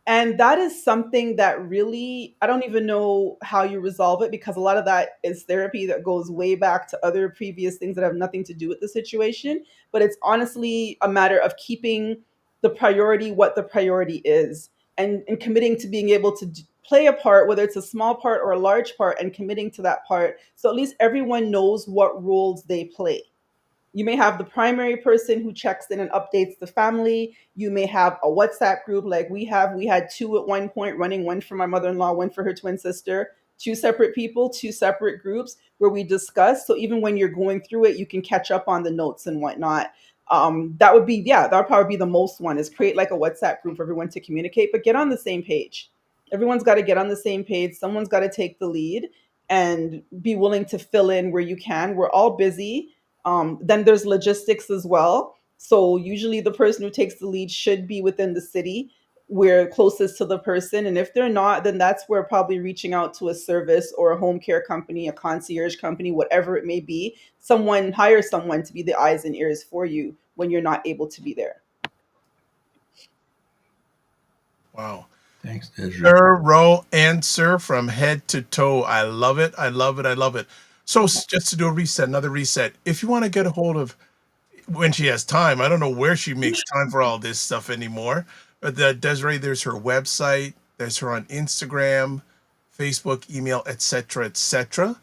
and that is something that really, I don't even know how you resolve it because a lot of that is therapy that goes way back to other previous things that have nothing to do with the situation. But it's honestly a matter of keeping the priority what the priority is, and committing to being able to play a part, whether it's a small part or a large part, and committing to that part. So at least everyone knows what roles they play. You may have the primary person who checks in and updates the family. You may have a WhatsApp group like we have. We had two at one point running, one for my mother-in-law, one for her twin sister, two separate people, two separate groups where we discuss. So even when you're going through it, you can catch up on the notes and whatnot. That would be, yeah, that would probably be the most one is create like a WhatsApp group for everyone to communicate, but get on the same page. Everyone's got to get on the same page. Someone's got to take the lead and be willing to fill in where you can. We're all busy. Then there's logistics as well. So usually the person who takes the lead should be within the city. We're closest to the person. And if they're not, then that's where probably reaching out to a service or a home care company, a concierge company, whatever it may be, someone hire someone to be the eyes and ears for you when you're not able to be there. Wow. Thanks, Desiree. Thorough answer from head to toe. I love it. I love it. I love it. So just to do a reset, another reset. If you want to get a hold of when she has time, I don't know where she makes time for all this stuff anymore. But Desiree, there's her website. There's her on Instagram, Facebook, email, etc., etc.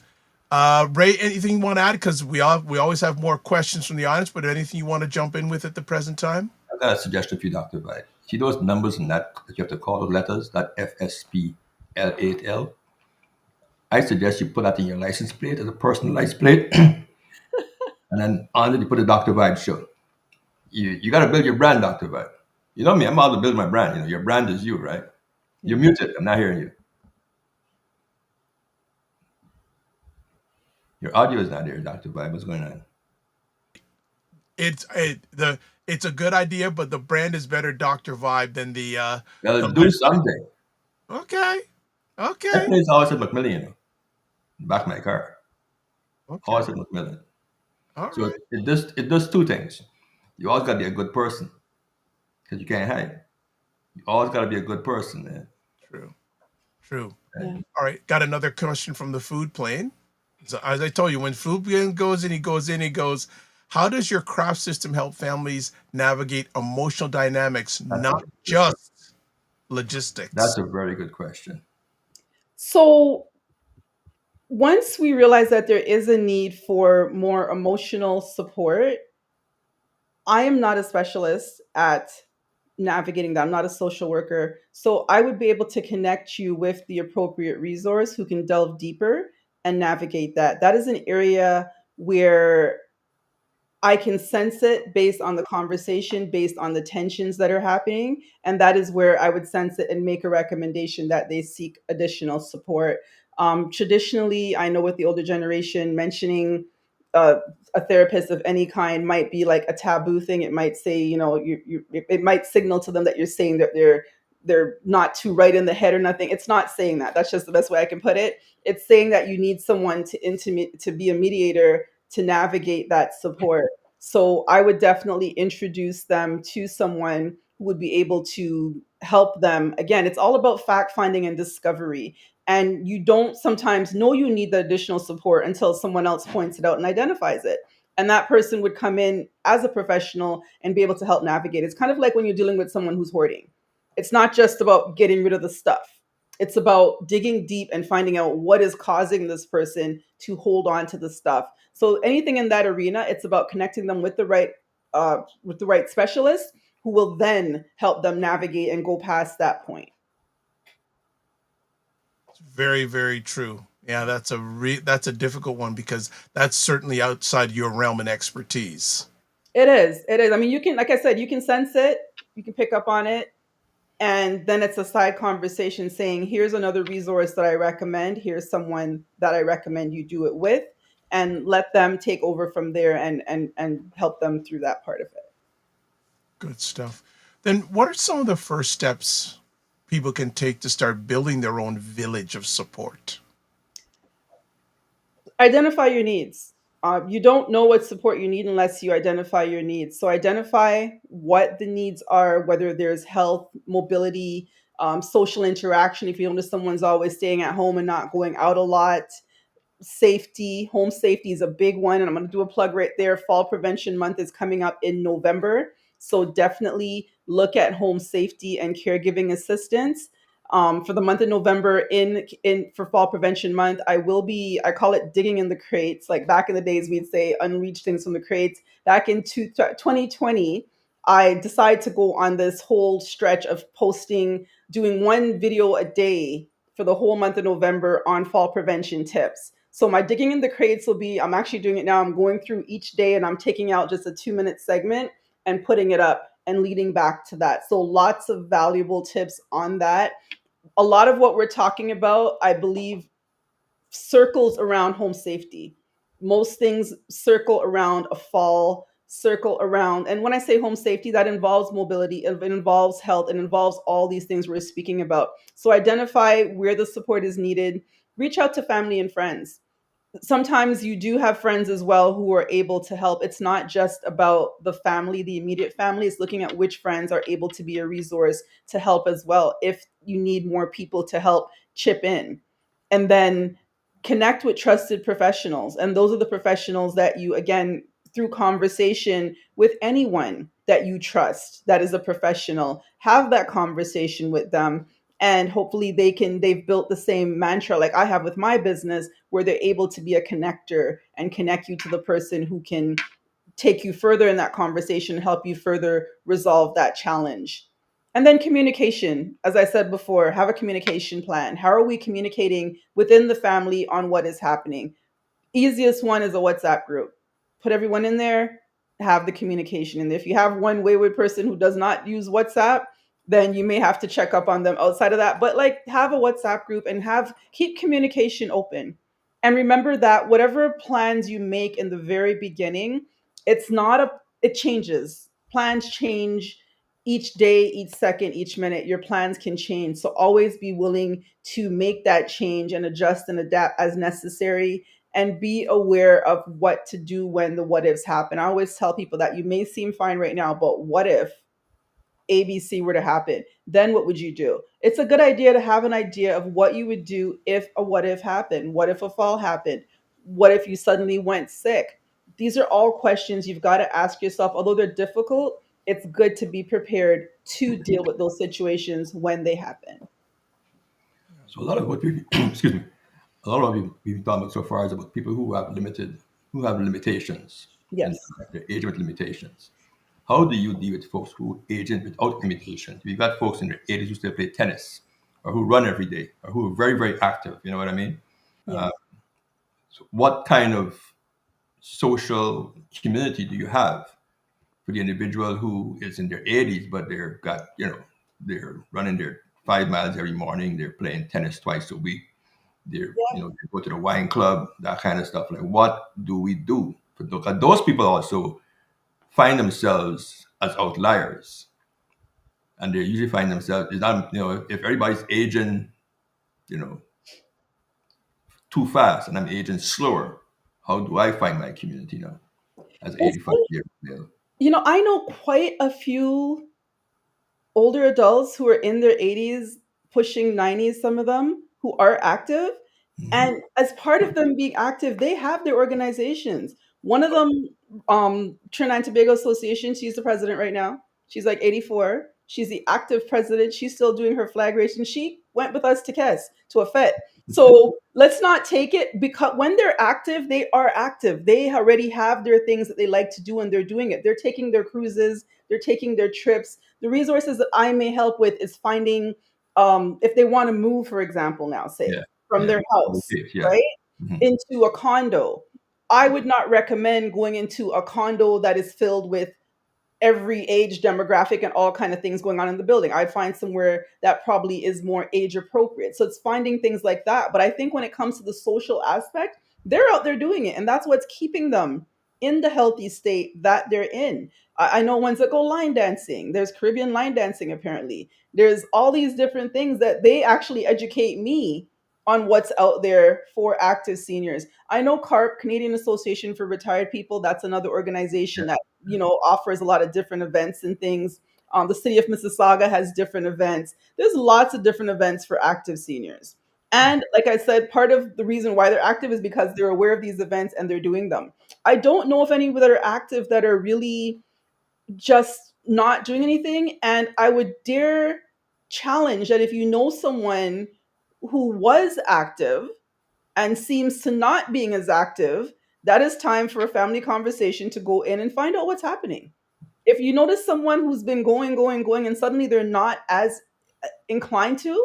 Ray, anything you want to add? Because we always have more questions from the audience. But anything you want to jump in with at the present time? I've got a suggestion for you, Dr. White. See those numbers in that you have to call those letters, that FSPL8L? I suggest you put that in your license plate as a personalized plate. And then on it, you put a Dr. Vibe show. You got to build your brand, Dr. Vibe. You know me, I'm out to build my brand. You know, your brand is you, right? You're muted. I'm not hearing you. Your audio is not there, Dr. Vibe. What's going on? It's a good idea, but the brand is better, Dr. Vibe, than the Gotta do something. Okay. That Okay. place always said McMillan, you know, back of my car. Always Okay. said McMillan. All So right. it does two things. You always gotta be a good person because you can't hide. You always gotta be a good person, man. True. True. Yeah. All right. Got another question from the food plane. So as I told you, when food plane goes in, he goes in, he goes, how does your craft system help families navigate emotional dynamics, That's a not good question. just logistics? That's a very good question. So once we realize that there is a need for more emotional support, I am not a specialist at navigating that. I'm not a social worker. So I would be able to connect you with the appropriate resource who can delve deeper and navigate that. That is an area where I can sense it based on the conversation, based on the tensions that are happening. And that is where I would sense it and make a recommendation that they seek additional support. Traditionally, I know with the older generation, mentioning uh, a therapist of any kind might be like a taboo thing. It might say, you know, it might signal to them that you're saying that they're not too right in the head or nothing. It's not saying that. That's just the best way I can put it. It's saying that you need someone to be a mediator to navigate that support. So I would definitely introduce them to someone who would be able to help them. Again, it's all about fact finding and discovery. And you don't sometimes know you need the additional support until someone else points it out and identifies it. And that person would come in as a professional and be able to help navigate. It's kind of like when you're dealing with someone who's hoarding. It's not just about getting rid of the stuff. It's about digging deep and finding out what is causing this person to hold on to the stuff. So anything in that arena, it's about connecting them with the right specialist who will then help them navigate and go past that point. Very, very true. Yeah, that's a difficult one because that's certainly outside your realm and expertise. It is. It is. I mean, you can, like I said, you can sense it, you can pick up on it, and then it's a side conversation saying, here's another resource that I recommend. Here's someone that I recommend you do it with, and let them take over from there and help them through that part of it. Good stuff. Then, what are some of the first steps people can take to start building their own village of support? Identify your needs. You don't know what support you need unless you identify your needs. So identify what the needs are, whether there's health, mobility, social interaction. If you notice someone's always staying at home and not going out a lot, safety, home safety is a big one. And I'm going to do a plug right there. Fall Prevention Month is coming up in November. So definitely look at home safety and caregiving assistance. For the month of November in for Fall Prevention Month, I call it digging in the crates. Like back in the days, we'd say unreached things from the crates. Back in 2020, I decided to go on this whole stretch of posting, doing one video a day for the whole month of November on fall prevention tips. So my digging in the crates will be, I'm actually doing it now. I'm going through each day and I'm taking out just a 2-minute segment and putting it up and leading back to that. So lots of valuable tips on that. A lot of what we're talking about, I believe, circles around home safety. Most things circle around a fall, circle around, and when I say home safety, that involves mobility, it involves health, it involves all these things we're speaking about. So identify where the support is needed, reach out to family and friends. Sometimes you do have friends as well who are able to help. It's not just about the family, the immediate family. It's looking at which friends are able to be a resource to help as well if you need more people to help chip in. And then connect with trusted professionals. And those are the professionals that you, again, through conversation with anyone that you trust that is a professional, have that conversation with them, and hopefully they've built the same mantra like I have with my business, where they're able to be a connector and connect you to the person who can take you further in that conversation, help you further resolve that challenge. And then communication, as I said before, have a communication plan. How are we communicating within the family on what is happening? Easiest one is a WhatsApp group. Put everyone in there, have the communication. And if you have one wayward person who does not use WhatsApp, then you may have to check up on them outside of that. But like, have a WhatsApp group and keep communication open. And remember that whatever plans you make in the very beginning, it changes. Plans change each day, each second, each minute. Your plans can change. So always be willing to make that change and adjust and adapt as necessary, and be aware of what to do when the what ifs happen. I always tell people that you may seem fine right now, but what if ABC were to happen? Then what would you do? It's a good idea to have an idea of what you would do if a what if happened. What if a fall happened? What if you suddenly went sick? These are all questions you've got to ask yourself. Although they're difficult, it's good to be prepared to deal with those situations when they happen. So a lot of what we excuse me, a lot of what we've talked about so far is about people who have limitations and Yes. their age with limitations. How do you deal with folks who age in without limitations? We've got folks in their 80s who still play tennis, or who run every day, or who are very, very active. You know what I mean? Yes. So what kind of social community do you have for the individual who is in their 80s, but they're running their 5 miles every morning, they're playing tennis twice a week, they go to the wine club, that kind of stuff. Like, what do we do for those? 'Cause those people also find themselves as outliers, and they usually find themselves is not if everybody's aging, you know, too fast, and I'm aging slower. How do I find my community now as an It's 85-year male? I know quite a few older adults who are in their 80s, pushing 90s, some of them who are active. Mhm. And as part of them being active, they have their organizations. One of them, Trinidad and Tobago Association, she's the president right now. She's like 84. She's the active president. She's still doing her flag race. And she went with us to KES, to a FET. So let's not take it, because when they're active, they are active. They already have their things that they like to do and they're doing it. They're taking their cruises, they're taking their trips. The resources that I may help with is finding if they want to move, for example, now say Yeah. from Yeah. their house, Okay. Yeah. right, Hmm. into a condo, I would not recommend going into a condo that is filled with every age demographic and all kind of things going on in the building. I'd find somewhere that probably is more age appropriate. So it's finding things like that. But I think when it comes to the social aspect, they're out there doing it, and that's what's keeping them in the healthy state that they're in. I know ones that go line dancing. There's Caribbean line dancing, apparently. There's all these different things that they actually educate me on what's out there for active seniors. I know CARP, Canadian Association for Retired People, that's another organization that offers a lot of different events and things. The city of Mississauga has different events. There's lots of different events for active seniors. And like I said, part of the reason why they're active is because they're aware of these events and they're doing them. I don't know of any that are active that are really just not doing anything. And I would dare challenge that if you know someone who was active and seems to not being as active, that is time for a family conversation to go in and find out what's happening. If you notice someone who's been going, and suddenly they're not as inclined to,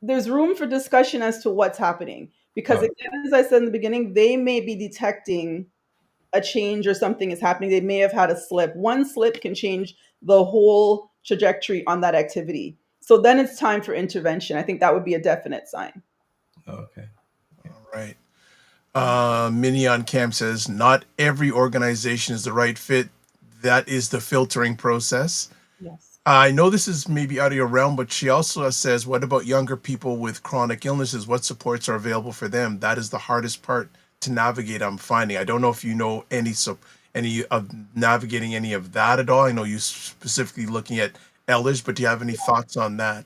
there's room for discussion as to what's happening. Because, Oh, again, as I said in the beginning, they may be detecting a change or something is happening. They may have had a slip. One slip can change the whole trajectory on that activity. So then it's time for intervention. I think that would be a definite sign. okay. All right. Minion Camp says, not every organization is the right fit. That is the filtering process. Yes. I know this is maybe out of your realm, but she also says, what about younger people with chronic illnesses? What supports are available for them? That is the hardest part to navigate, I'm finding. I don't know if you know any of navigating any of that at all. I know you specifically looking at elders, but do you have any thoughts on that?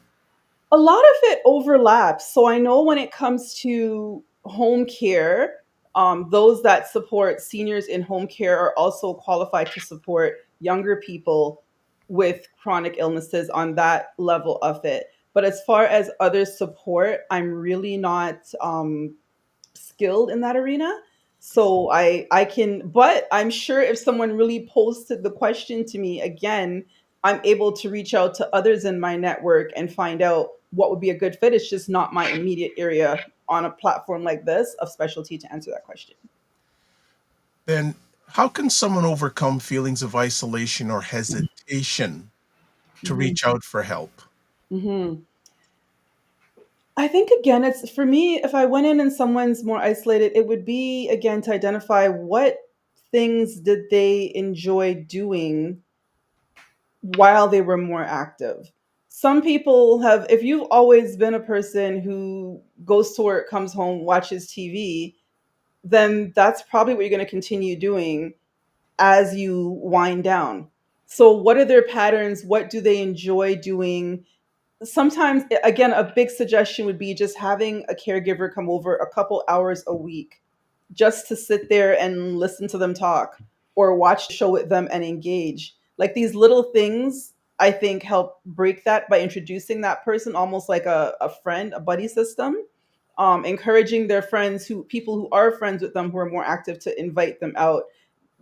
A lot of it overlaps. So I know when it comes to home care, those that support seniors in home care are also qualified to support younger people with chronic illnesses on that level of it. But as far as other support, I'm really not skilled in that arena. So I can, but I'm sure if someone really posted the question to me again, I'm able to reach out to others in my network and find out what would be a good fit. It's just not my immediate area on a platform like this of specialty to answer that question. Then how can someone overcome feelings of isolation or hesitation to Hmm. reach out for help? Hmm. I think again, it's for me, if I went in and someone's more isolated, it would be again to identify what things did they enjoy doing while they were more active. Some people have, if you've always been a person who goes to work, comes home, watches TV, then that's probably what you're going to continue doing as you wind down. So, what are their patterns? What do they enjoy doing? Sometimes, again, a big suggestion would be just having a caregiver come over a couple hours a week just to sit there and listen to them talk or watch the show with them and engage. Like these little things, I think, help break that by introducing that person almost like a friend, a buddy system, encouraging their friends, who people who are friends with them who are more active, to invite them out.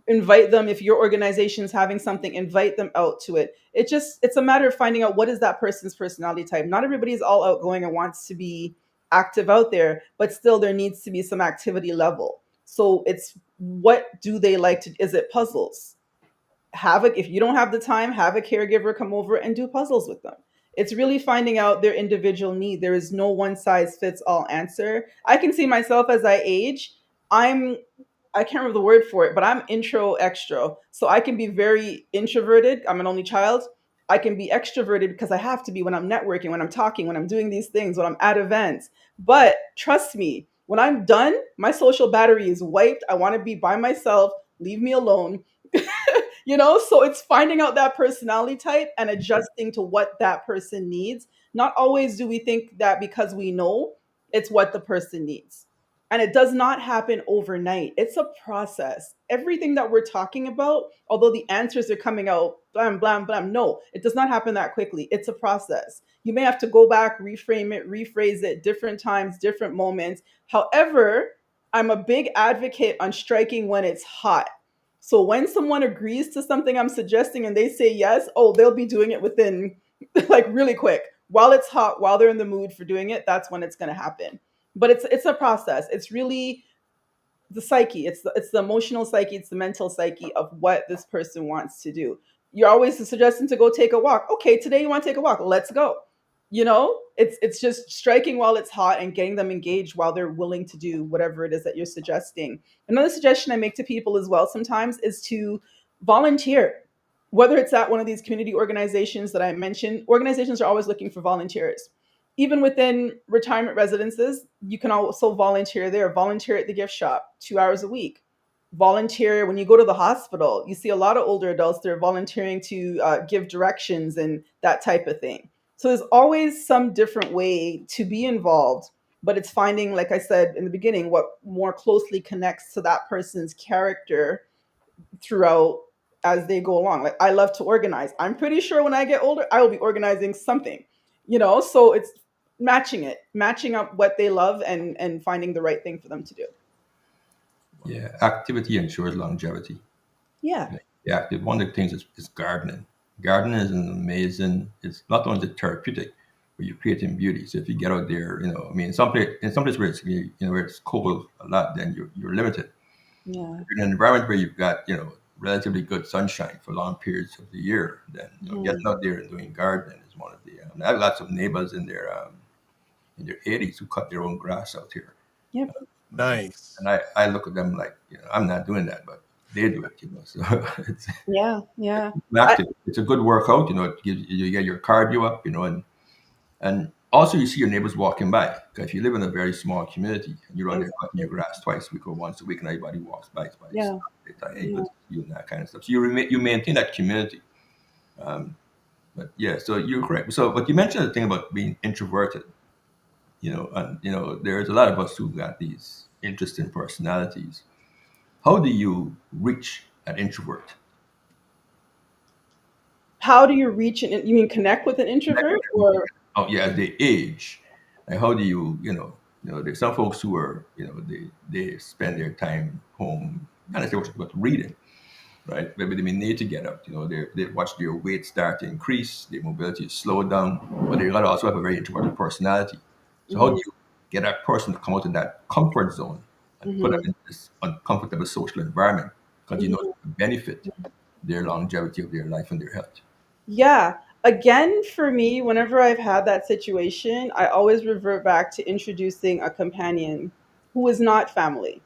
Invite them, if your organization is having something, invite them out to it. It's a matter of finding out what is that person's personality type. Not everybody's all outgoing and wants to be active out there, but still there needs to be some activity level. So it's, what do they like to, is it puzzles? If you don't have the time, have a caregiver come over and do puzzles with them. It's really finding out their individual need. There is no one size fits all answer. I can see myself as I age, I'm I can't remember the word for it, but I'm intro extro. So I can be very introverted. I'm an only child. I can be extroverted because I have to be when I'm networking, when I'm talking, when I'm doing these things, when I'm at events. But trust me, when I'm done, my social battery is wiped. I want to be by myself. Leave me alone. So it's finding out that personality type and adjusting to what that person needs. Not always do we think that because we know, it's what the person needs. And it does not happen overnight. It's a process. Everything that we're talking about, although the answers are coming out blam blam blam, no, it does not happen that quickly. It's a process. You may have to go back, reframe it, rephrase it, different times, different moments. However, I'm a big advocate on striking when it's hot. So when someone agrees to something I'm suggesting and they say yes, oh, they'll be doing it within like really quick. while it's hot, while they're in the mood for doing it, that's when it's going to happen. But it's a process. It's really the psyche. It's the emotional psyche. It's the mental psyche of what this person wants to do. You're always suggesting to go take a walk. Okay, today you want to take a walk. Let's go. It's just striking while it's hot and getting them engaged while they're willing to do whatever it is that you're suggesting. Another suggestion I make to people as well sometimes is to volunteer. Whether it's at one of these community organizations that I mentioned, organizations are always looking for volunteers. Even within retirement residences, you can also volunteer there. Volunteer at the gift shop 2 hours a week. Volunteer when you go to the hospital. You see a lot of older adults, they're volunteering to give directions and that type of thing. So there's always some different way to be involved, but it's finding, like I said in the beginning, what more closely connects to that person's character throughout as they go along. Like I love to organize. I'm pretty sure when I get older, I will be organizing something, so it's matching up what they love and finding the right thing for them to do. Yeah, activity ensures longevity. Yeah. Yeah, one of the things is gardening. Gardening is an amazing. It's not only therapeutic, but you're creating beauty. So if you get out there, I mean, in some place where where it's cold a lot, then you're limited. Yeah. If you're in an environment where you've got relatively good sunshine for long periods of the year, then getting out there and doing gardening is one of the. I have lots of neighbors in their 80s who cut their own grass out here. Yep. Nice. And I look at them like, I'm not doing that, but they do it, So it's Yeah. Yeah. active. It's a good workout, It gives you get your cardio up, and also you see your neighbors walking by. Because if you live in a very small community and you're on there cutting your grass twice a week or once a week, and everybody walks by, Yeah. it's like, hey, good to see you and that kind of stuff. So you maintain that community. But yeah, so you're correct. So, but you mentioned the thing about being introverted. And there's a lot of us who got these interesting personalities. How do you reach an introvert? How do you reach an? You mean connect with an introvert, or? Oh yeah, as they age, like how do there's some folks who are, they spend their time home, kind of say what reading, right? Maybe they may need to get out, they watch their weight start to increase, their mobility is slowed down, but they also have a very introverted personality. So how do you get that person to come out of that comfort zone and put them in this uncomfortable social environment because it will benefit their longevity of their life and their health? Yeah. Again, for me, whenever I've had that situation, I always revert back to introducing a companion who is not family.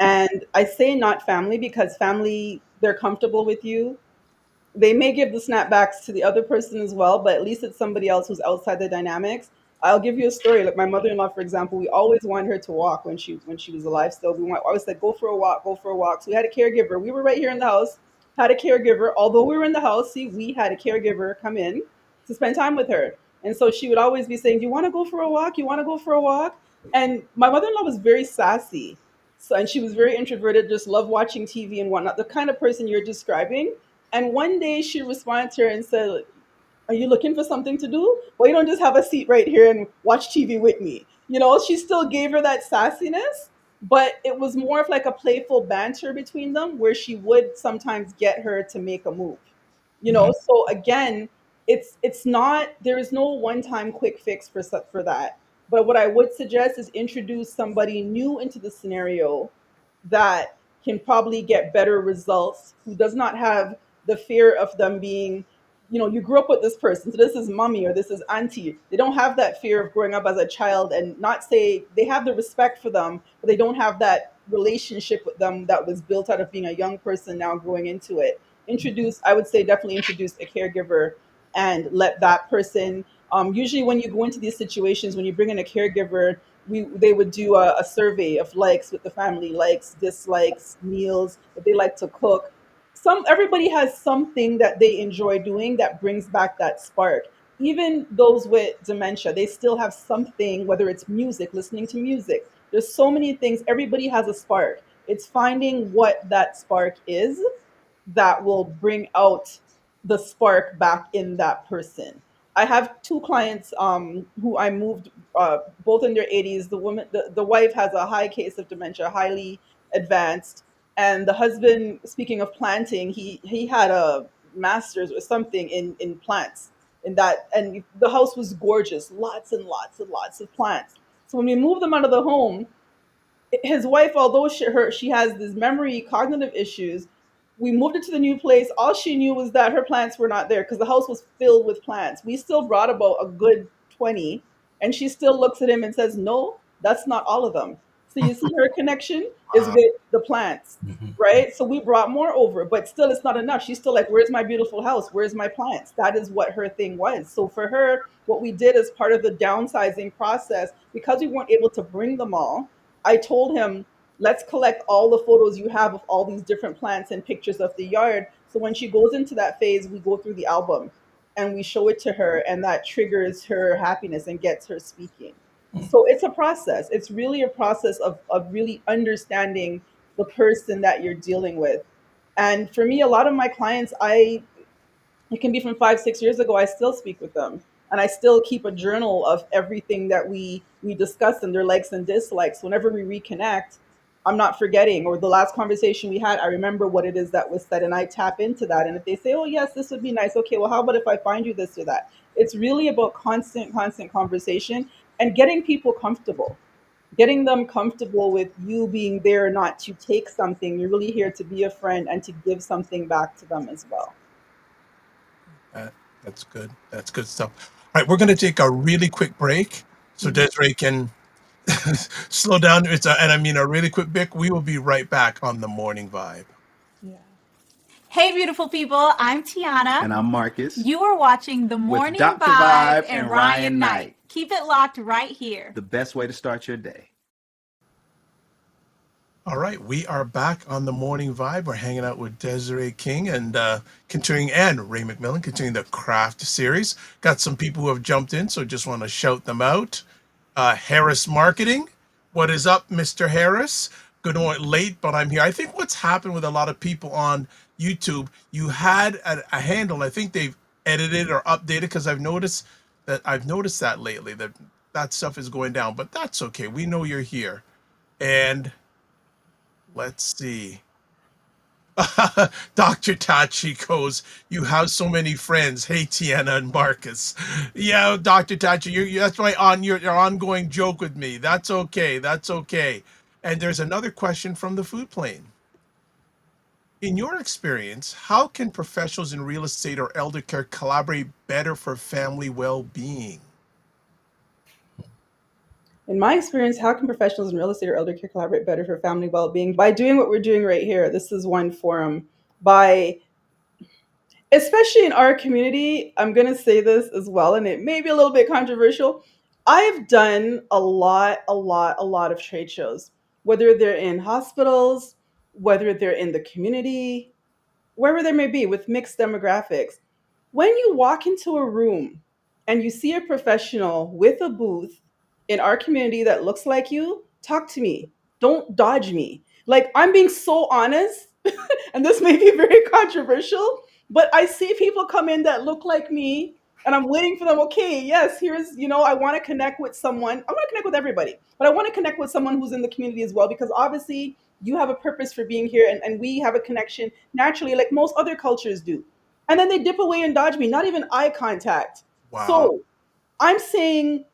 And I say not family because family, they're comfortable with you. They may give the snapbacks to the other person as well, but at least it's somebody else who's outside the dynamics. I'll give you a story. Like my mother-in-law, for example, we always wanted her to walk when she was alive. Still, always said, "Go for a walk, go for a walk." So we had a caregiver. We were right here in the house, had a caregiver. Although we were in the house, see, we had a caregiver come in to spend time with her, and so she would always be saying, "Do you want to go for a walk? You want to go for a walk?" And my mother-in-law was very sassy, so and she was very introverted, just loved watching TV and whatnot. The kind of person you're describing. And one day she responded to her and said, "Are you looking for something to do? Well, you don't just have a seat right here and watch TV with me." She still gave her that sassiness, but it was more of like a playful banter between them where she would sometimes get her to make a move. So again, it's not there is no one-time quick fix for that. But what I would suggest is introduce somebody new into the scenario that can probably get better results, who does not have the fear of them being, you grew up with this person, so this is mommy or this is auntie. They don't have that fear of growing up as a child, and not say they have the respect for them, but they don't have that relationship with them that was built out of being a young person now growing into it. I would say definitely introduce a caregiver and let that person, usually when you go into these situations, when you bring in a caregiver, they would do a survey of likes with the family, likes, dislikes, meals, if they like to cook. Everybody has something that they enjoy doing that brings back that spark. Even those with dementia, they still have something, whether it's music, listening to music. There's so many things. Everybody has a spark. It's finding what that spark is that will bring out the spark back in that person. I have two clients who I moved, both in their 80s. The wife has a high case of dementia, highly advanced, and the husband, speaking of planting, he had a master's or something in plants. in that, and the house was gorgeous, lots and lots and lots of plants. So when we moved them out of the home, his wife, although she has this memory cognitive issues, we moved it to the new place. All she knew was that her plants were not there because the house was filled with plants. We still brought about a good 20, and she still looks at him and says, "No, that's not all of them." So you see, her connection is Wow. with the plants, Mhm. right? So we brought more over, but still, it's not enough. She's still like, "Where's my beautiful house? Where's my plants?" That is what her thing was. So for her, what we did as part of the downsizing process, because we weren't able to bring them all, I told him, let's collect all the photos you have of all these different plants and pictures of the yard. So when she goes into that phase, we go through the album and we show it to her, and that triggers her happiness and gets her speaking. So it's a process. It's really a process of really understanding the person that you're dealing with. And for me, a lot of my clients, it can be from 5 6 years ago, I still speak with them, and I still keep a journal of everything that we discussed and their likes and dislikes. Whenever we reconnect, I'm not forgetting, or the last conversation we had, I remember what it is that was said, and I tap into that. And if they say, oh yes, this would be nice, okay, well, how about if I find you this or that? It's really about constant conversation and getting people comfortable, getting them comfortable with you being there not to take something. You're really here to be a friend and to give something back to them as well. That, that's good. That's good stuff. All right, we're going to take a really quick break so Mhm. Desiree can slow down. And I mean a really quick break. We will be right back on the Morning Vibe. Yeah. Hey, beautiful people. I'm Tiana. And I'm Marcus. You are watching The With Morning Dr. Vibe Vibe and and Ryan Ryan Knight. Knight. Keep it locked right here. The best way to start your day. All right, we are back on the Morning Vibe. We're hanging out with Desiree King and continuing, and Ray McMillan, continuing the craft series. Got some people who have jumped in, so just want to shout them out. Harris Marketing, what is up, Mr. Harris? Good morning, late, but I'm here. I think what's happened with a lot of people on YouTube, you had a handle. I think they've edited or updated because I've noticed that lately that stuff is going down, but that's okay. We know you're here, and let's see. Dr. Tachi goes, you have so many friends. Hey, Tiana and Marcus. Yeah, Dr. Tachi, that's my your ongoing joke with me. That's okay. That's okay. And there's another question from the food plane. In your experience, how can professionals in real estate or elder care collaborate better for family well-being? In my experience, how can professionals in real estate or elder care collaborate better for family well-being? By doing what we're doing right here. This is one forum. By, especially in our community, I'm going to say this as well, and it may be a little bit controversial. I've done a lot of trade shows, whether they're in hospitals, whether they're in the community, wherever they may be, with mixed demographics. When you walk into a room and you see a professional with a booth in our community that looks like you, talk to me. Don't dodge me. Like, I'm being so honest, and this may be very controversial, but I see people come in that look like me, and I'm waiting for them. Okay, yes, here's, I want to connect with someone. I want to connect with everybody, but I want to connect with someone who's in the community as well, because obviously you have a purpose for being here, and we have a connection naturally, like most other cultures do. And then they dip away and dodge me, not even eye contact. Wow. So I'm saying,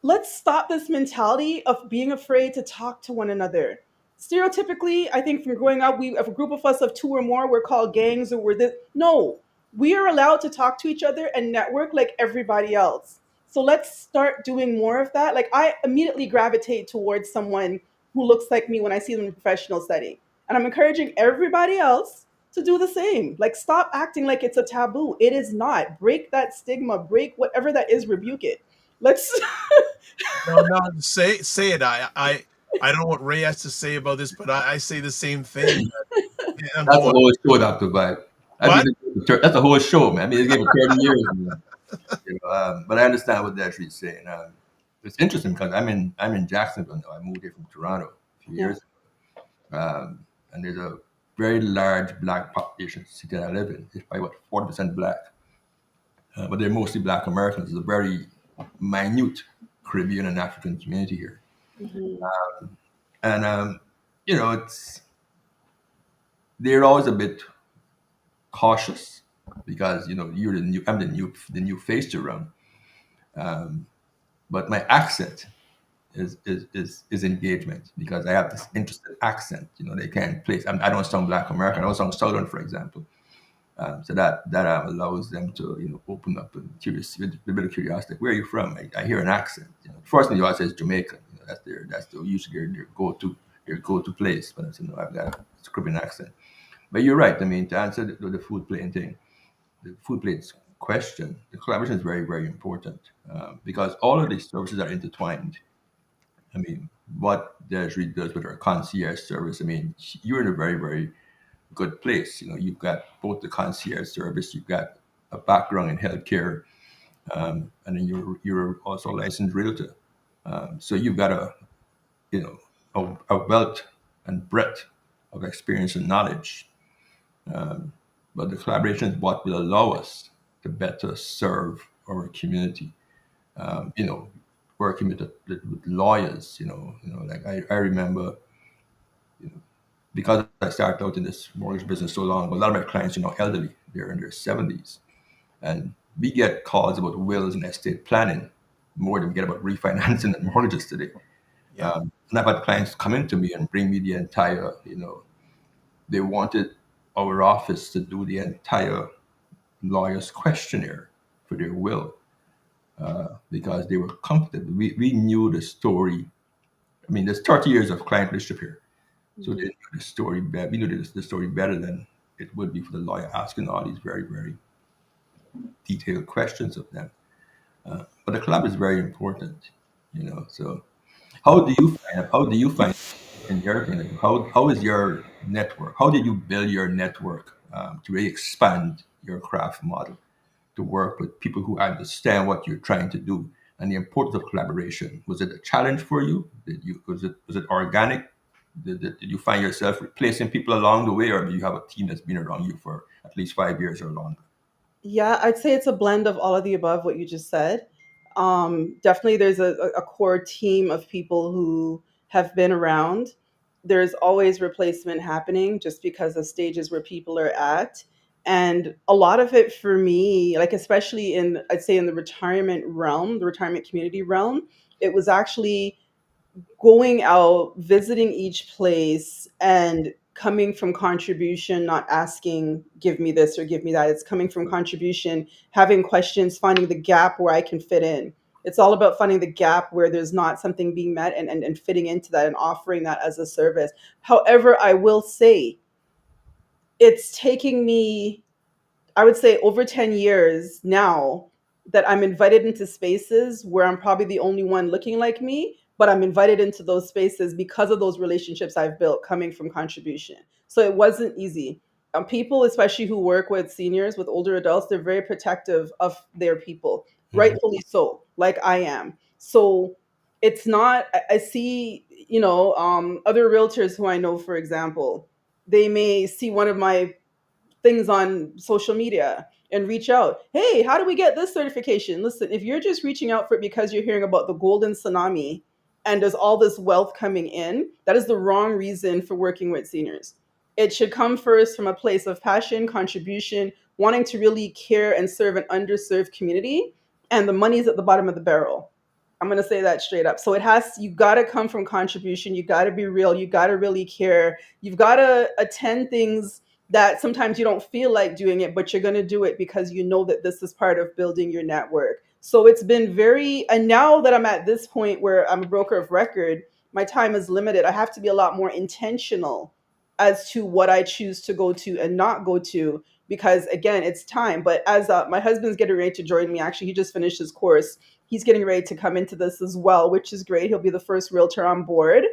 let's stop this mentality of being afraid to talk to one another. Stereotypically, I think from growing up, we, if a group of us of two or more, we're called gangs, or we're this. No, we are allowed to talk to each other and network like everybody else. So let's start doing more of that. Like, I immediately gravitate towards someone who looks like me when I see them in a professional setting. And I'm encouraging everybody else to do the same. Like, stop acting like it's a taboo. It is not. Break that stigma, break whatever that is, rebuke it. Let's No, no, say it. I don't know what Ray has to say about this, but I say the same thing. I'm That's a going, whole show, Dr. Vibe. what? That's a whole show, man. I mean, it's given 30 years. Man. But I understand what Desiree is saying. It's interesting because I'm in Jacksonville now. I moved here from Toronto a few yeah. years ago. And there's a very large black population city that I live in. It's probably about 40% black. But they're mostly black Americans. It's a very minute Caribbean and African community here. Mhm. And, they're always a bit cautious because I'm the new face to run. But my accent is engagement because I have this interesting accent. They can't place. I don't sound Black American. I don't sound Southern, for example. So that allows them to open up and with a bit of curiosity. Where are you from? I hear an accent. The first thing you always say is Jamaican. That's usually their go to place. But I said no, I've got a Caribbean accent. But you're right. I mean, to answer the food plate thing, the food plates question, the collaboration is very very important because all of these services are intertwined. I mean, what Desiree does with her concierge service, I mean, you're in a very very good place. You've got both the concierge service, you've got a background in healthcare, and then you're also a licensed realtor. So you've got a wealth and breadth of experience and knowledge. But the collaboration is what will allow us to better serve our community. You know, working with lawyers. Like I remember because I started out in this mortgage business so long, but a lot of my clients, elderly, they're in their 70s. And we get calls about wills and estate planning more than we get about refinancing and mortgages today. Yeah. And I've had clients come into me and bring me the entire, they wanted our office to do the entire lawyer's questionnaire for their will because they were comfortable. We knew the story. I mean, there's 30 years of client relationship here. So they knew the story better. We knew the story better than it would be for the lawyer asking all these very, very detailed questions of them. But the club is very important, So, how do you find in your opinion? How is your network? How did you build your network to really expand your craft model to work with people who understand what you're trying to do and the importance of collaboration? Was it a challenge for you? Was it organic? Did you find yourself replacing people along the way, or do you have a team that's been around you for at least 5 years or longer? Yeah, I'd say it's a blend of all of the above, what you just said. Definitely, there's a core team of people who have been around. There's always replacement happening just because of stages where people are at. And a lot of it for me, like especially I'd say in the retirement realm, the retirement community realm, it was actually going out, visiting each place, and coming from contribution, not asking, give me this or give me that. It's coming from contribution, having questions, finding the gap where I can fit in. It's all about finding the gap where there's not something being met and fitting into that and offering that as a service. However, I will say it's taking me, I would say, over 10 years now that I'm invited into spaces where I'm probably the only one looking like me, but I'm invited into those spaces because of those relationships I've built coming from contribution. So it wasn't easy. People, especially who work with seniors, with older adults, they're very protective of their people, Mhm. rightfully so, like I am. So it's not, I see, other realtors who I know, for example, they may see one of my things on social media and reach out. Hey, how do we get this certification? Listen, if you're just reaching out for it because you're hearing about the golden tsunami and there's all this wealth coming in, that is the wrong reason for working with seniors. It should come first from a place of passion, contribution, wanting to really care and serve an underserved community, and the money is at the bottom of the barrel. I'm going to say that straight up. So you got to come from contribution. You got to be real. You got to really care. You've got to attend things that sometimes you don't feel like doing it, but you're going to do it because you know that this is part of building your network. So it's been and now that I'm at this point where I'm a broker of record, my time is limited. I have to be a lot more intentional as to what I choose to go to and not go to, because again, it's time. But as my husband's getting ready to join me, actually, he just finished his course. He's getting ready to come into this as well, which is great. He'll be the first realtor on board.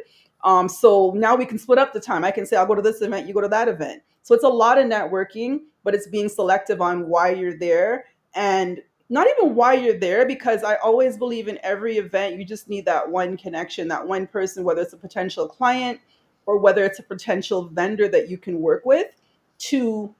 So now we can split up the time. I can say, I'll go to this event, you go to that event. So it's a lot of networking, but it's being selective on why you're there and not even why you're there, because I always believe in every event, you just need that one connection, that one person, whether it's a potential client or whether it's a potential vendor that you can work with to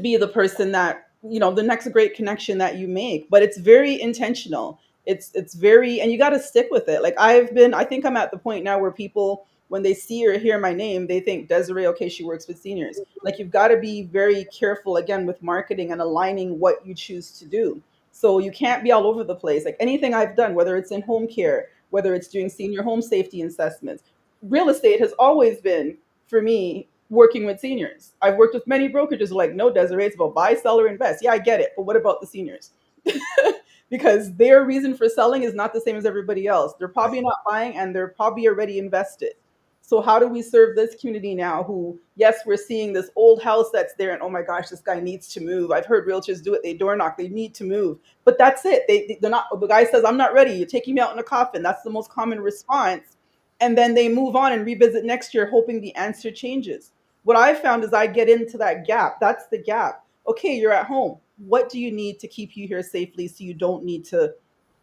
be the person that, the next great connection that you make. But it's very intentional. It's very, and you got to stick with it. Like I think I'm at the point now where people, when they see or hear my name, they think Desiree, okay, she works with seniors. Like you've got to be very careful again with marketing and aligning what you choose to do. So you can't be all over the place. Like anything I've done, whether it's in home care, whether it's doing senior home safety assessments, real estate has always been for me working with seniors. I've worked with many brokerages like, no, Desiree, it's about buy, sell, or invest. Yeah, I get it. But what about the seniors? Because their reason for selling is not the same as everybody else. They're probably not buying and they're probably already invested. So how do we serve this community now who, yes, we're seeing this old house that's there and oh my gosh, this guy needs to move. I've heard realtors do it. They door knock, they need to move. But that's it. They're not, the guy says, I'm not ready. You're taking me out in a coffin. That's the most common response. And then they move on and revisit next year, hoping the answer changes. What I found is I get into that gap. That's the gap. Okay, you're at home. What do you need to keep you here safely so you don't need to?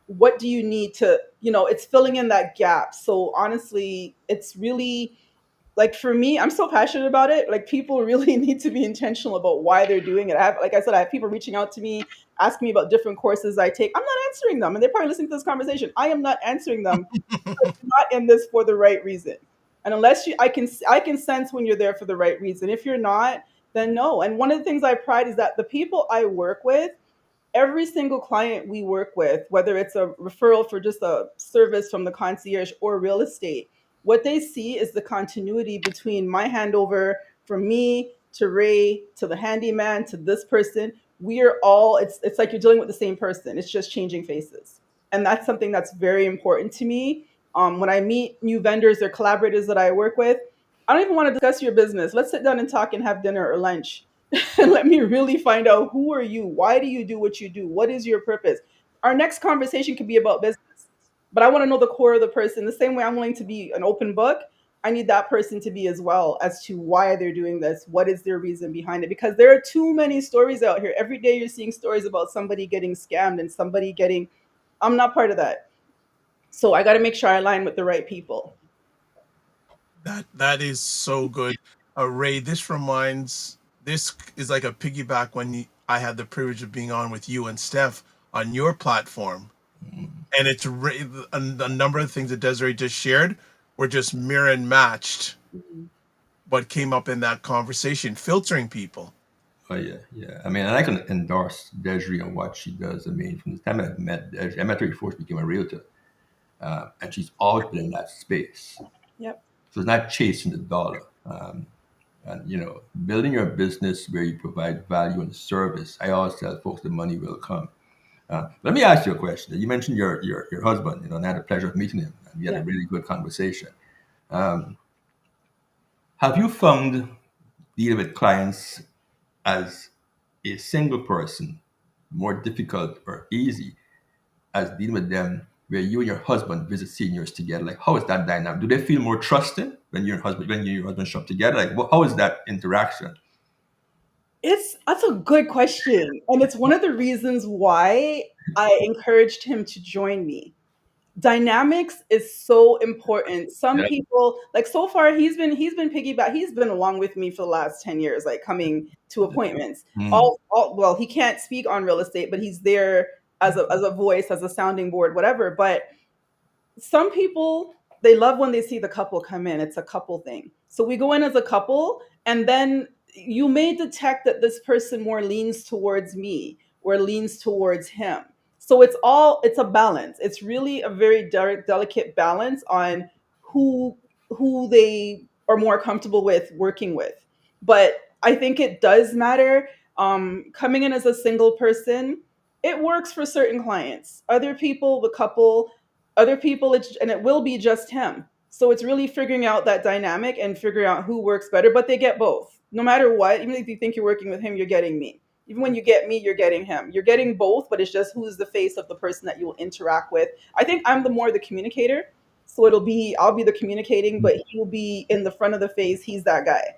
What do you need to, it's filling in that gap. So honestly, it's really like for me, I'm so passionate about it. Like people really need to be intentional about why they're doing it. Like I said, I have people reaching out to me, asking me about different courses I take. I'm not answering them. And they're probably listening to this conversation. I am not answering them. You're not in this for the right reason. And unless I can sense when you're there for the right reason. If you're not, then no. And one of the things I pride is that the people I work with, every single client we work with, whether it's a referral for just a service from the concierge or real estate, what they see is the continuity between my handover from me to Ray to the handyman to this person. We are all, it's like you're dealing with the same person. It's just changing faces. And that's something that's very important to me. When I meet new vendors or collaborators that I work with, I don't even want to discuss your business. Let's sit down and talk and have dinner or lunch. And let me really find out, who are you? Why do you do what you do? What is your purpose? Our next conversation could be about business, but I want to know the core of the person. The same way I'm willing to be an open book, I need that person to be as well, as to why they're doing this. What is their reason behind it? Because there are too many stories out here. Every day you're seeing stories about somebody getting scammed and somebody getting, I'm not part of that. So I got to make sure I align with the right people. That is so good. Ray, this is like a piggyback when I had the privilege of being on with you and Steph on your platform. And a number of things that Desiree just shared were just mirror and matched Mhm. what came up in that conversation, filtering people. Oh yeah, yeah. I mean, and I can endorse Desiree on what she does. I mean, from the time I met Desiree, I met her before she became a realtor, and she's always been in that space. Yep. So it's not chasing the dollar. And building your business where you provide value and service. I always tell folks the money will come. Let me ask you a question. You mentioned your husband. And I had the pleasure of meeting him, and we had a Yep. really good conversation. Um, have you found dealing with clients as a single person more difficult or easy as dealing with them where you and your husband visit seniors together? Like, how is that dynamic? Do they feel more trusted when you and your husband shop together? Like, how is that interaction? That's a good question. And it's one of the reasons why I encouraged him to join me. Dynamics is so important. Some Yeah. people, like so far he's been piggyback, he's been along with me for the last 10 years, like coming to appointments. Mm. All well, he can't speak on real estate, but he's there as a voice, as a sounding board, whatever. But some people, they love when they see the couple come in. It's a couple thing. So we go in as a couple, and then you may detect that this person more leans towards me or leans towards him. So it's a balance. It's really a very delicate balance on who who they are more comfortable with working with. But I think it does matter. Coming in as a single person, it works for certain clients. Other people, the couple, other people, and it will be just him. So it's really figuring out that dynamic and figuring out who works better, but they get both. No matter what, even if you think you're working with him, you're getting me. Even when you get me, you're getting him. You're getting both, but it's just who's the face of the person that you will interact with. I think I'm the more the communicator. So I'll be the communicating, but he will be in the front of the face. He's that guy.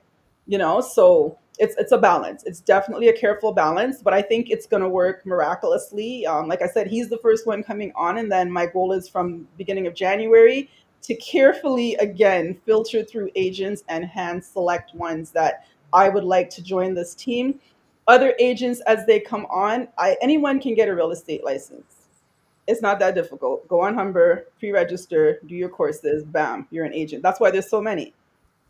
So it's a balance. It's definitely a careful balance, but I think it's going to work miraculously. Like I said, he's the first one coming on, and then my goal is from beginning of January to carefully again filter through agents and hand select ones that I would like to join this team. Other agents, as they come on, anyone can get a real estate license. It's not that difficult. Go on Humber, pre-register, do your courses, bam, you're an agent. That's why there's so many.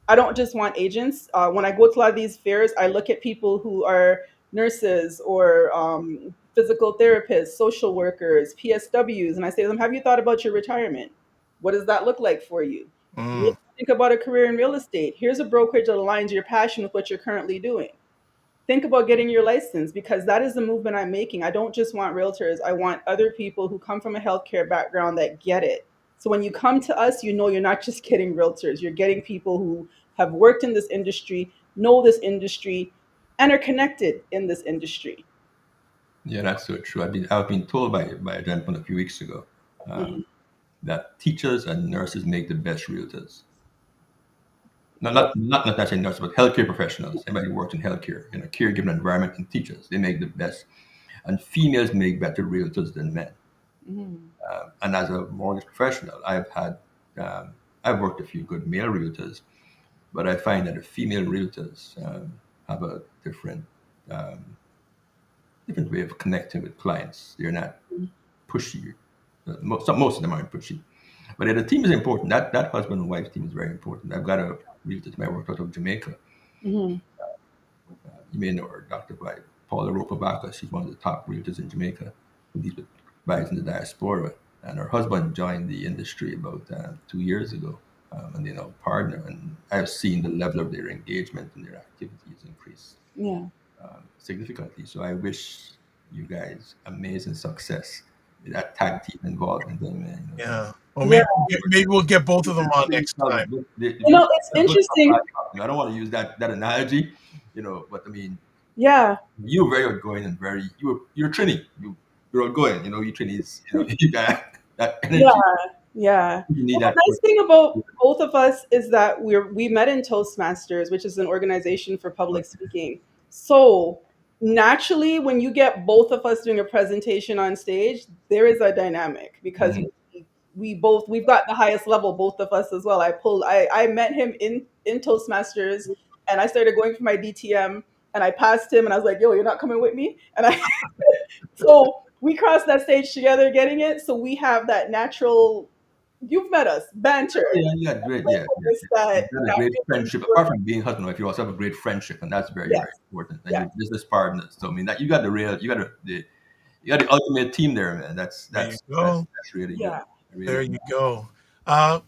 I don't just want agents. When I go to a lot of these fairs, I look at people who are nurses or physical therapists, social workers, PSWs, and I say to them, have you thought about your retirement? What does that look like for you? What do Mm. you think about a career in real estate? Here's a brokerage that aligns your passion with what you're currently doing. Think about getting your license, because that is the movement I'm making. I don't just want realtors. I want other people who come from a healthcare background that get it. So when you come to us, you know you're not just getting realtors. You're getting people who have worked in this industry, know this industry, and are connected in this industry. Yeah, that's so true. I've been told by a gentleman a few weeks ago Mhm. that teachers and nurses make the best realtors. No, not necessarily nurses, but healthcare professionals. Anybody who works in healthcare, in a caregiving environment, and teachers, they make the best. And females make better realtors than men. Mhm. And as a mortgage professional, I've worked a few good male realtors, but I find that the female realtors have a um, different way of connecting with clients. They're not pushy. Most of them aren't pushy. But the team is important. That husband and wife team is very important. I've got a realtor that I worked out of Jamaica. Mhm. You may know her, Dr. Paula Ropa. She's one of the top realtors in Jamaica who deals with buyers in the diaspora. And her husband joined the industry about 2 years ago, and they're now partner. And I've seen the level of their engagement and their activities increase Yeah. significantly. So I wish you guys amazing success with that tag team involvement. Thing, man. Yeah. Well, Yeah. maybe we'll get both of them on next time. It's interesting. I don't want to use that analogy, but I mean, Yeah. you're very outgoing and you're Trini. You're outgoing. You Trini's. You got that Yeah. energy. Yeah. You need Well, that. the nice thing about both of us is that we met in Toastmasters, which is an organization for public speaking. So naturally, when you get both of us doing a presentation on stage, there is a dynamic because Mhm. we've got the highest level, both of us as well. I met him in Toastmasters, and I started going for my DTM, and I passed him, and I was like, "Yo, you're not coming with me?" And I so we crossed that stage together, getting it. So we have that natural. You've met us banter, Yeah, you got great. Yeah, yeah, playfulness yeah. that You've got a that great really friendship. Apart works. from being husband and wife, you also have a great friendship, and that's very, very Yes, important. And yes, you're business partners. So I mean, that you got the ultimate team there, man. That's There you that's that's go. that's really good. yeah. Really There good. you go. Uh,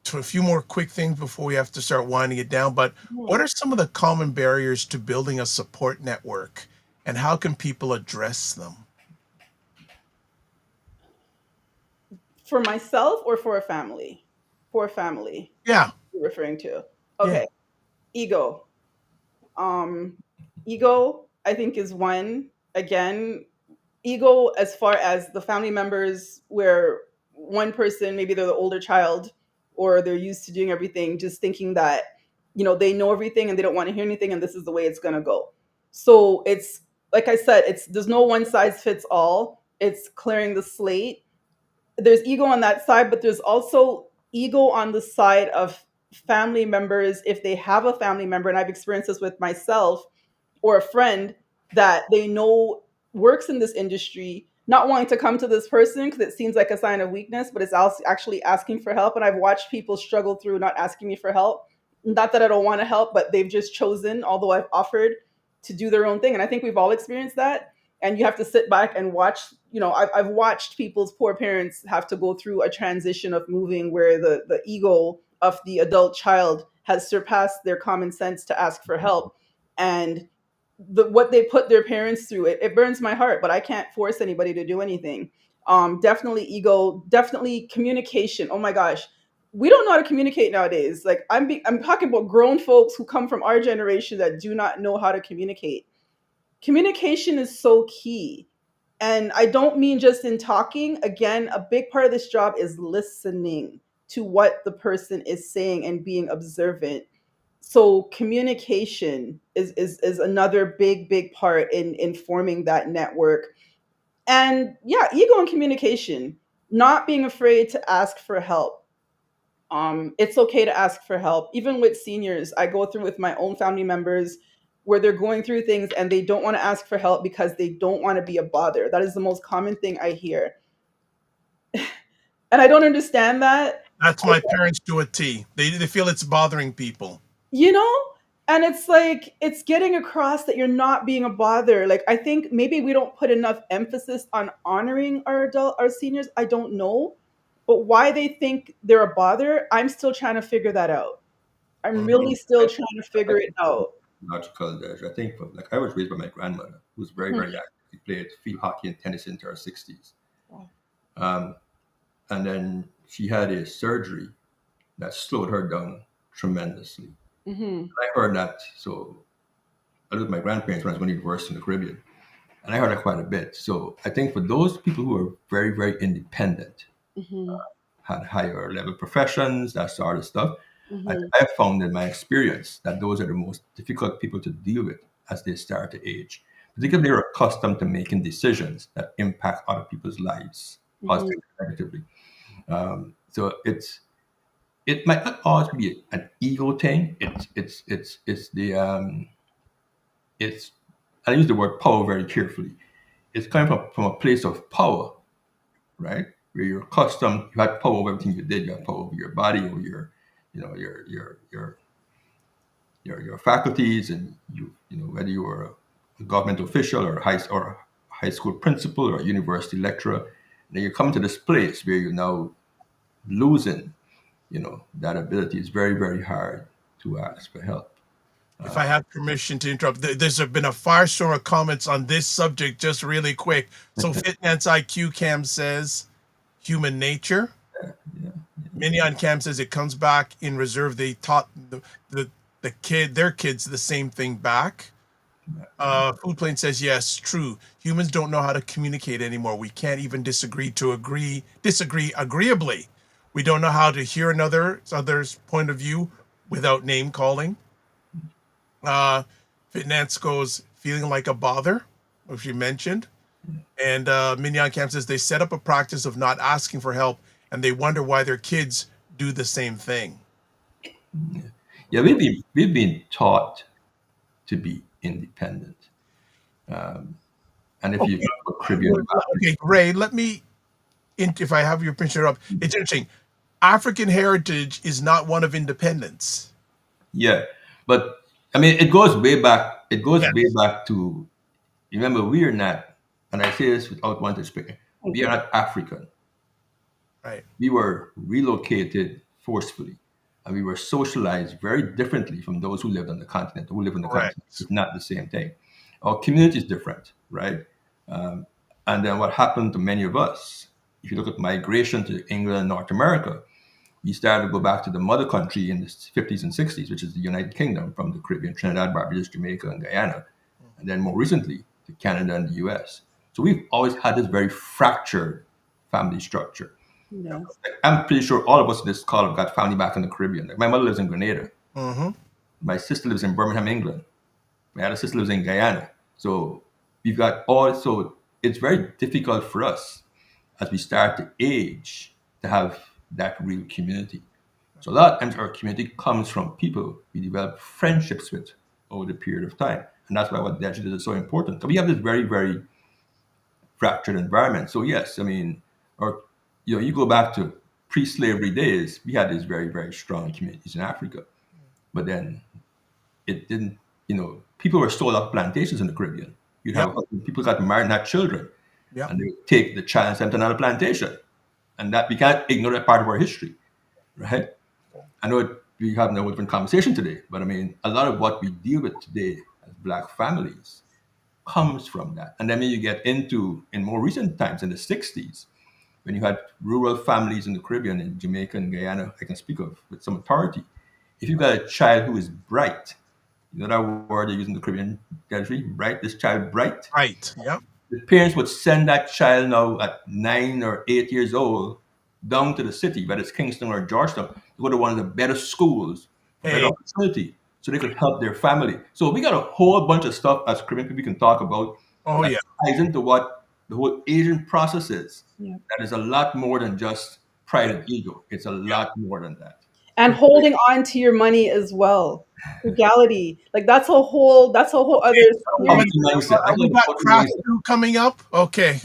to a few more quick things before we have to start winding it down. But what Hmm. are some of the common barriers to building a support network, and how can people address them? For myself or for a family? For a family, Yeah. you're referring to. Yeah. Okay, ego. Um, ego, I think, is one. Again, ego as far as the family members where one person, maybe they're the older child, or they're used to doing everything, just thinking that they know everything and they don't want to hear anything, and this is the way it's going to go. So it's, like I said, it's there's no one size fits all. It's clearing the slate. There's ego on that side, but there's also ego on the side of family members. If they have a family member, and I've experienced this with myself, or a friend that they know works in this industry, not wanting to come to this person because it seems like a sign of weakness, but it's also actually asking for help. And I've watched people struggle through not asking me for help. Not that I don't want to help, but they've just chosen, although I've offered, to do their own thing. And I think we've all experienced that. And you have to sit back and watch. I've watched people's poor parents have to go through a transition of moving where the ego of the adult child has surpassed their common sense to ask for help. And what they put their parents through, it burns my heart, but I can't force anybody to do anything. Definitely ego, definitely communication. Oh my gosh, we don't know how to communicate nowadays. Like I'm talking about grown folks who come from our generation that do not know how to communicate. Communication is so key. And I don't mean just in talking. Again, a big part of this job is listening to what the person is saying and being observant. So communication is another big part in forming that network. And yeah, ego and communication, not being afraid to ask for help. It's okay to ask for help. Even with seniors, I go through with my own family members where they're going through things and they don't want to ask for help because they don't want to be a bother. That is the most common thing I hear. And I don't understand that. That's my parents to a T. They feel it's bothering people. You know? And it's like it's getting across that you're not being a bother. Like I think maybe we don't put enough emphasis on honoring our seniors. I don't know. But why they think they're a bother, I'm still trying to figure that out. I'm Mhm. really still I, trying to figure it out. logical there. I think, like, I was raised by my grandmother, who was very, Mhm. very active. She played field hockey and tennis into her 60s. Wow. Um, and then she had a surgery that slowed her down tremendously. Mhm. I heard that. So I lived with my grandparents when I was going to university in the Caribbean, and I heard that quite a bit. So I think for those people who are very, very independent, Mhm. had higher level professions, that sort of stuff, Mhm. I have found in my experience that those are the most difficult people to deal with as they start to age, particularly if they're accustomed to making decisions that impact other people's lives Mhm. positively or negatively. So it might not always be an ego thing. It's I use the word power very carefully. It's coming from a place of power, right? Where you're accustomed, you had power over everything you did. You had power over your body, over your, you know, your faculties, and you know whether you were a government official or a high school principal or a university lecturer. Then you come to this place where you're now losing, that ability. Is very, very hard to ask for help. If I have permission to interrupt, there's been a firestorm of comments on this subject just really quick. So Fitness IQ Cam says human nature. Yeah, Mignon Cam says it comes back in reserve. They taught their kids the same thing back. Food Plane says yes, true. Humans don't know how to communicate anymore. We can't even disagree agreeably. We don't know how to hear other's point of view without name calling. Uh, Fitnance goes feeling like a bother, which you mentioned. And Mignon Camp says they set up a practice of not asking for help and they wonder why their kids do the same thing. yeah. We've been taught to be independent, and if you Okay, go to a Caribbean background, okay, Ray, if I have your permission up, it's interesting. African heritage is not one of independence. yeah. But I mean, it goes way back. It goes way Yes, back to, remember, we are not, and I say this without wanting to speak. We are not African. right, We were relocated forcefully, and we were socialized very differently from those who lived on the continent. Who live on the continent, correct. it's not the same thing. Our community is different, right? Um, and then what happened to many of us? If you look at migration to England and North America, we started to go back to the mother country in the 50s and 60s, which is the United Kingdom, from the Caribbean, Trinidad, Barbados, Jamaica, and Guyana, and then more recently to Canada and the US. So we've always had this very fractured family structure. Yes. I'm pretty sure all of us in this call have got family back in the Caribbean. Like, my mother lives in Grenada. Mm-hmm. My sister lives in Birmingham, England. My other sister lives in Guyana. So we've got all. So it's very difficult for us as we start to age to have that real community. So a lot of times our community comes from people we develop friendships with over the period of time, and that's why what Desiree is so important. So we have this very, very fractured environment. So yes, I mean, or you go back to pre-slavery days, we had these very, very strong communities in Africa. But then it didn't. People were sold off plantations in the Caribbean. You'd Yep, have people got married and had children, yep. and they would take the child and send to another plantation, and that we can't ignore that part of our history, right? I know we have no different conversation today, but I mean, a lot of what we deal with today as Black families comes from that. And then when you get into, in more recent times, in the 60s, when you had rural families in the Caribbean, in Jamaica and Guyana, I can speak of with some authority. If you've got a child who is bright, you know that word they use in the Caribbean, Desiree, bright, this child bright, Right. Yep. the parents would send that child now at 9 or 8 years old down to the city, whether it's Kingston or Georgetown, to go to one of the better schools for better Hey. opportunity so they could help their family. So we got a whole bunch of stuff as Caribbean people we can talk about Oh that yeah. ties into what the whole Asian process is. Yeah. That is a lot more than just pride and ego. It's a lot more than that. And holding on to your money as well. Frugality. Like that's a whole other Okay. series. Poverty mindset. I We call it got poverty craft mindset. two coming up. Okay.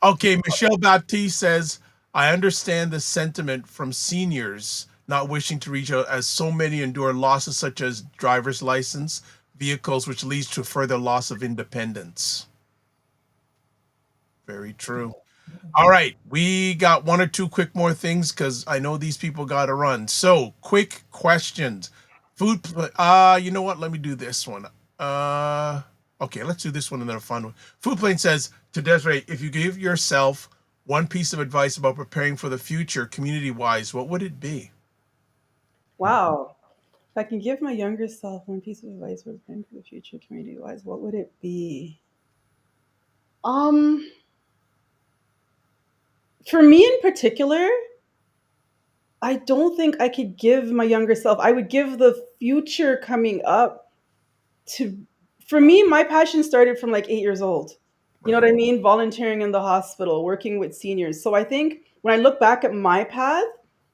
Okay, Michelle Baptiste says, I understand the sentiment from seniors not wishing to reach out as so many endure losses such as driver's license, vehicles, which leads to further loss of independence. Very true. All right, we got one or two quick more things because I know these people got to run. So, quick questions. You know what? Let me do this one. Uh, okay, let's do this one and then a fun one. Food Plane says to Desiree, if you give yourself one piece of advice about preparing for the future, community-wise, what would it be? Wow. If I can give my younger self one piece of advice for planning for the future community wise, what would it be? Um, for me in particular, I don't think I could give my younger self. I would give the future coming up to, for me, my passion started from like 8 years old. You know Right. what I mean? Volunteering in the hospital, working with seniors. So I think when I look back at my path,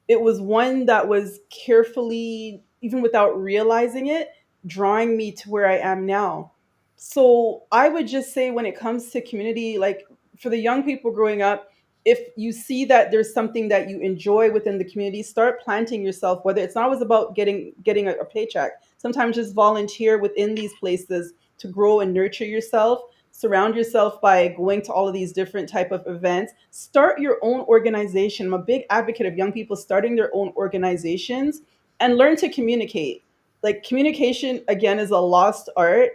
it was one that was carefully, even without realizing it, drawing me to where I am now. So I would just say when it comes to community, like for the young people growing up, if you see that there's something that you enjoy within the community, start planting yourself, whether it's not always about getting a paycheck. Sometimes just volunteer within these places to grow and nurture yourself. Surround yourself by going to all of these different type of events. Start your own organization. I'm a big advocate of young people starting their own organizations and learn to communicate. Like communication again is a lost art.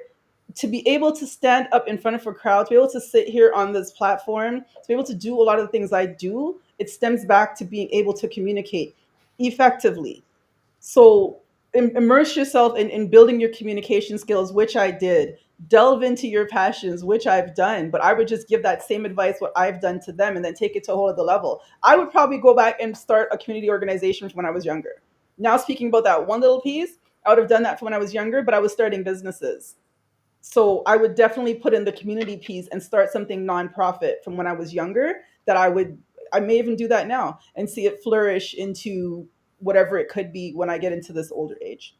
To be able to stand up in front of a crowd, to be able to sit here on this platform, to be able to do a lot of the things I do, it stems back to being able to communicate effectively. So immerse yourself in building your communication skills, which I did. Delve into your passions, which I've done. But I would just give that same advice, what I've done to them, and then take it to a whole other level. I would probably go back and start a community organization from when I was younger. Now, speaking about that one little piece, I would have done that from when I was younger, but I was starting businesses. So I would definitely put in the community piece and start something nonprofit from when I was younger that I may even do that now and see it flourish into whatever it could be when I get into this older age.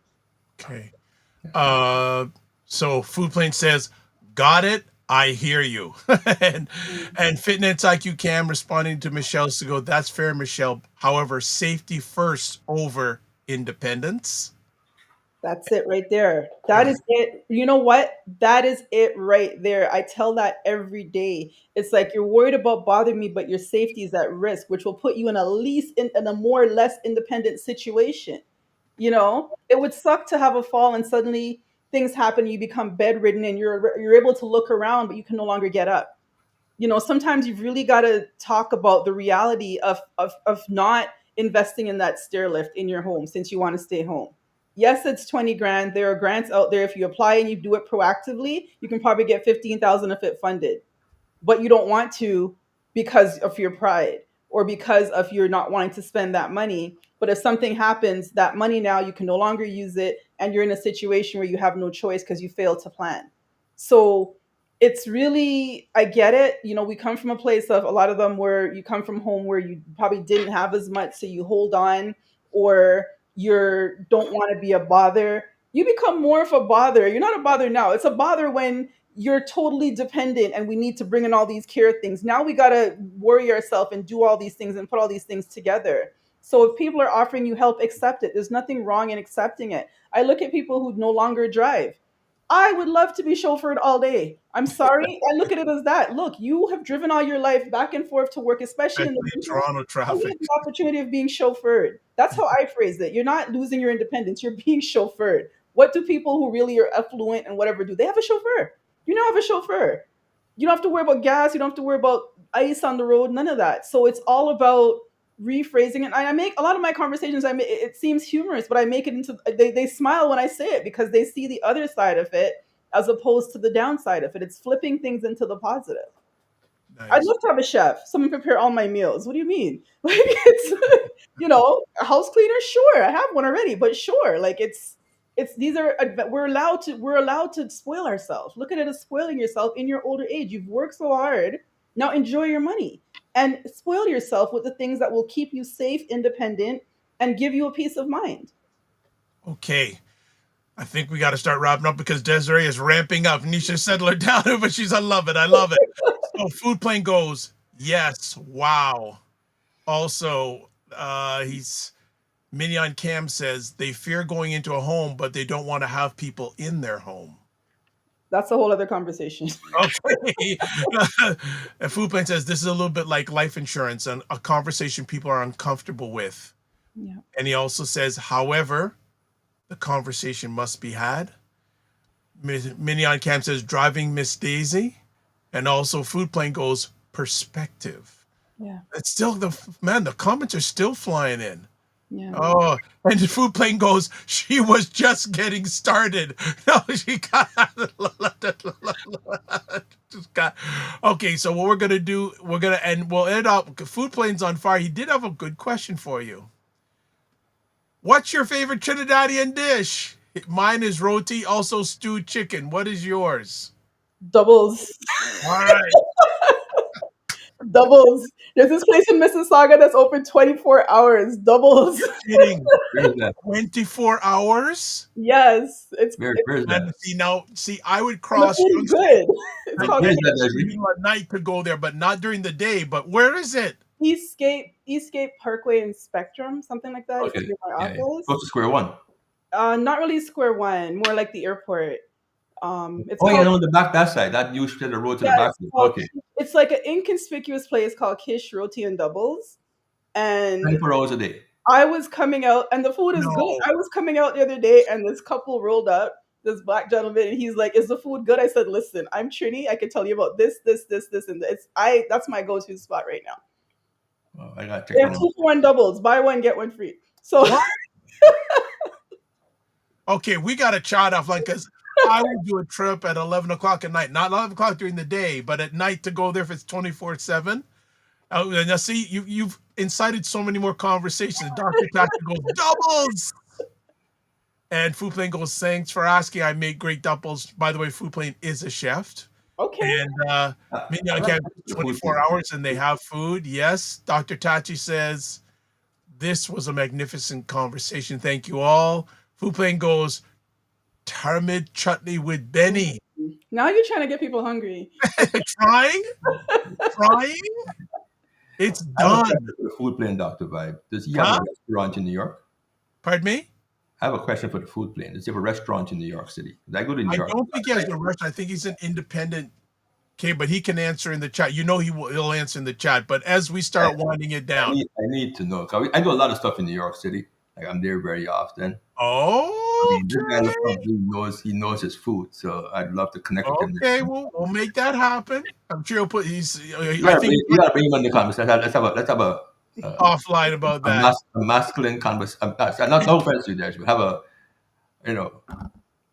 Okay. Uh, so Food Plane says, "Got it. I hear you." and and Fitness IQ Cam responding to Michelle's to go, "That's fair, Michelle. However, safety first over independence." That's it right there. That Right. is it. You know what? That is it right there. I tell that every day. It's like you're worried about bothering me, but your safety is at risk, which will put you in in a more or less independent situation. You know, it would suck to have a fall and suddenly things happen, you become bedridden and you're able to look around, but you can no longer get up. You know, sometimes you've really got to talk about the reality of not investing in that stair lift in your home since you want to stay home. Yes, it's 20 grand. There are grants out there. If you apply and you do it proactively, you can probably get 15,000 if it funded, but you don't want to because of your pride or because of you're not wanting to spend that money. But if something happens, that money now you can no longer use it and you're in a situation where you have no choice because you failed to plan. So it's really, I get it. You know, we come from a place of a lot of them where you come from home where you probably didn't have as much, so you hold on or you don't want to be a bother. You become more of a bother. You're not a bother now. It's a bother when you're totally dependent and we need to bring in all these care things. Now we got to worry ourselves and do all these things and put all these things together. So if people are offering you help, accept it. There's nothing wrong in accepting it. I look at people who no longer drive. I would love to be chauffeured all day. I'm sorry. I look at it as that. Look, you have driven all your life back and forth to work, especially in the Especially in winter. Toronto I traffic. want the opportunity of being chauffeured. That's how I phrase it. You're not losing your independence. You're being chauffeured. What do people who really are affluent and whatever do? They have a chauffeur. You now have a chauffeur. You don't have to worry about gas. You don't have to worry about ice on the road. None of that. So it's all about rephrasing it. And I make a lot of my conversations. It seems humorous, but I make it into. They smile when I say it because they see the other side of it as opposed to the downside of it. It's flipping things into the positive. I'd Nice. love to have a chef, someone prepare all my meals. What do you mean? Like it's a house cleaner. Sure, I have one already, but sure, like it's these are we're allowed to spoil ourselves. Look at it as spoiling yourself in your older age. You've worked so hard. Now enjoy your money and spoil yourself with the things that will keep you safe, independent, and give you a peace of mind. Okay. I think we got to start wrapping up because Desiree is ramping up. Nisha, settle her down, but I love it. I love it. Oh, Food Plane goes, yes, wow. Also, he's Mignon Cam says they fear going into a home, but they don't want to have people in their home. That's a whole other conversation. Okay. And Food Plane says this is a little bit like life insurance and a conversation people are uncomfortable with. Yeah. And he also says, however, the conversation must be had. Mignon Cam says driving Miss Daisy. And also Food Plane goes perspective. Yeah. It's still the comments are still flying in. Yeah. Oh, and the Food Plane goes, she was just getting started. No, she got, just got okay. So what we're gonna do, we'll end up Food Plane's on fire. He did have a good question for you. What's your favorite Trinidadian dish? Mine is roti, also stewed chicken. What is yours? Doubles. All right. Doubles. There's this place in Mississauga that's open 24 hours. Doubles. Kidding. Where is that? 24 hours? Yes. It's Where is And that? see, I would the cross food is good. It's called Where is Kish. that, Desiree? at night to go there, but not during the day. But where is it? Eastgate Parkway and Spectrum, something like that. It's Okay. near my Yeah, yeah. office. Close to square one. Not really Square One, more like the airport. It's Oh, yeah, called no, the back that side. That you should the road to the yeah, back. Okay. it's like an inconspicuous place called Kish Roti and Doubles. And 24 hours a day. I was coming out, and the food is good. No. I was coming out the other day, and this couple rolled up, this black gentleman, and he's like, "Is the food good?" I said, "Listen, I'm Trini. I can tell you about this, and this. That's my go-to spot right now. Oh, I gotta check They that have out. 2 for 1 doubles. Buy one, get one free. So What? Okay, we got to chat offline because I would do a trip at 11 o'clock at night, not 11 o'clock during the day, but at night to go there if it's 24/7. And now see, you've incited so many more conversations. Dr. Taki goes, doubles. And Food Plane goes, thanks for asking. I make great doubles. By the way, Food Plane is a chef. okay, And maybe I I can like the food 24 thing. hours and they have food. Yes. Dr. Tachi says, this was a magnificent conversation. Thank you all. Food Plane goes, Tarmid chutney with Benny. now you're trying to get people hungry. Trying? Trying? It's I have a done. question for the food plane, Dr. Vibe. Does he have Huh? a restaurant in New York? Pardon me? I have a question for the food plane. Does he have a restaurant in New York City? Did I go to New I York? don't think he has a restaurant. I think he's an independent. Okay, but he can answer in the chat. You know he'll answer in the chat. But as we start winding it I down. need to know. 'Cause I do a lot of stuff in New York City. Like I'm there very often. This guy looks like he knows his food. So I'd love to connect with him. Okay, we'll make that happen. I'm sure he'll put. He's. You I gotta think bring him in the conversation. Let's have offline about that. a masculine conversation. Not no offense to you, Dash, but have a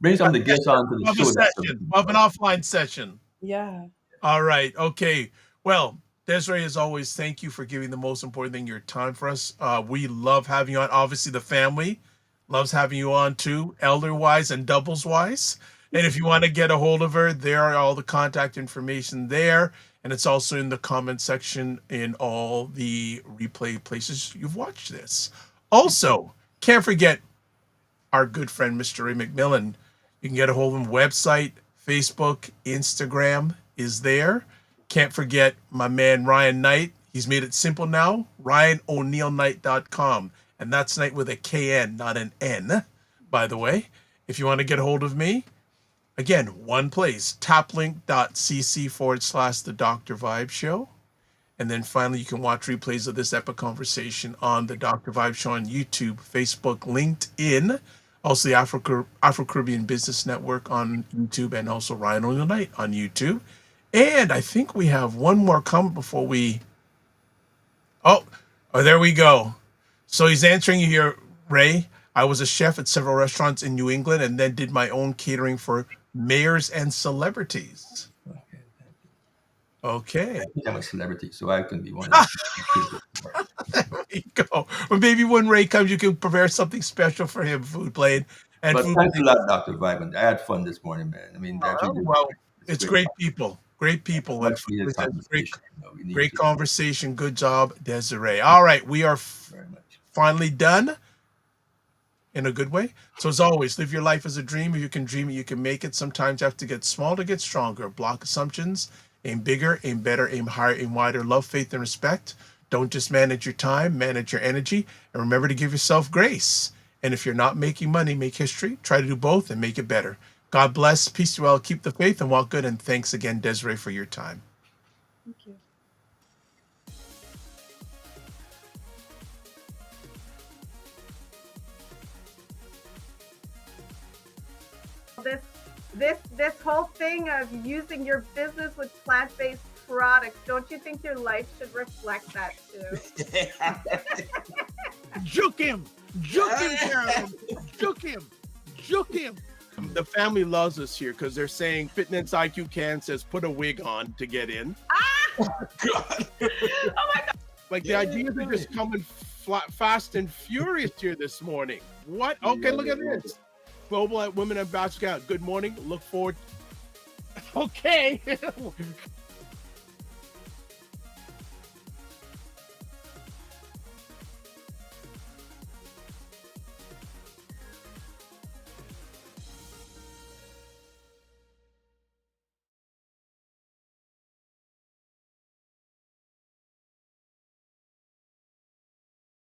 bring some of the guests on to the Of a show. session, of an offline session. Yeah. All right. Okay. Well, Desiree, as always, thank you for giving the most important thing, your time for us. We love having you on. Obviously, the family loves having you on too, elder wise and doubles wise. And if you want to get a hold of her, there are all the contact information there. And it's also in the comment section in all the replay places you've watched this. Also, can't forget our good friend, Mr. Ray McMillan. You can get a hold of him. Website, Facebook, Instagram is there. Can't forget my man, Ryan Knight. He's made it simple now. RyanOneilKnight.com. And that's Knight with a KN, not an N, by the way. If you want to get a hold of me, again, one place, taplink.cc/The Dr. Vibe Show. And then finally, you can watch replays of this epic conversation on the Dr. Vibe Show on YouTube, Facebook, LinkedIn, also the Afro Caribbean Business Network on YouTube, and also Ryan Oneil Knight on YouTube. And I think we have one more comment before we. Oh, there we go. So he's answering you here, Ray. I was a chef at several restaurants in New England and then did my own catering for mayors and celebrities. Okay. I'm a celebrity, so I can be one of them. There we go. Or maybe when Ray comes, you can prepare something special for him, Food Plane. And But Food thanks a Plane. lot, Dr. Vibe. I had fun this morning, man. I mean, Well, it's great people. Great people. And Much needed great, conversation. We need great to- conversation. Good job, Desiree. All right. We are very much. finally done in a good way. So as always, live your life as a dream. If you can dream it, you can make it. Sometimes you have to get small to get stronger. Block assumptions Aim bigger, aim better, aim higher, aim wider. Love, faith, and respect. Don't just manage your time, manage your energy, and remember to give yourself grace. And if you're not making money, make history. Try to do both and make it better. God bless. Peace to you all. Keep the faith and walk good. And thanks again, Desiree, for your time. Thank you. This whole thing of using your business with plant-based products, don't you think your life should reflect that too? Juke him, Carolyn. Juke him. The family loves us here because they're saying Fitness IQ Can says put a wig on to get in. God. Oh my God. Like the ideas are just coming fast and furious here this morning. What? Okay, look at this. Global Women Ambassador. Good morning. Look forward. Okay.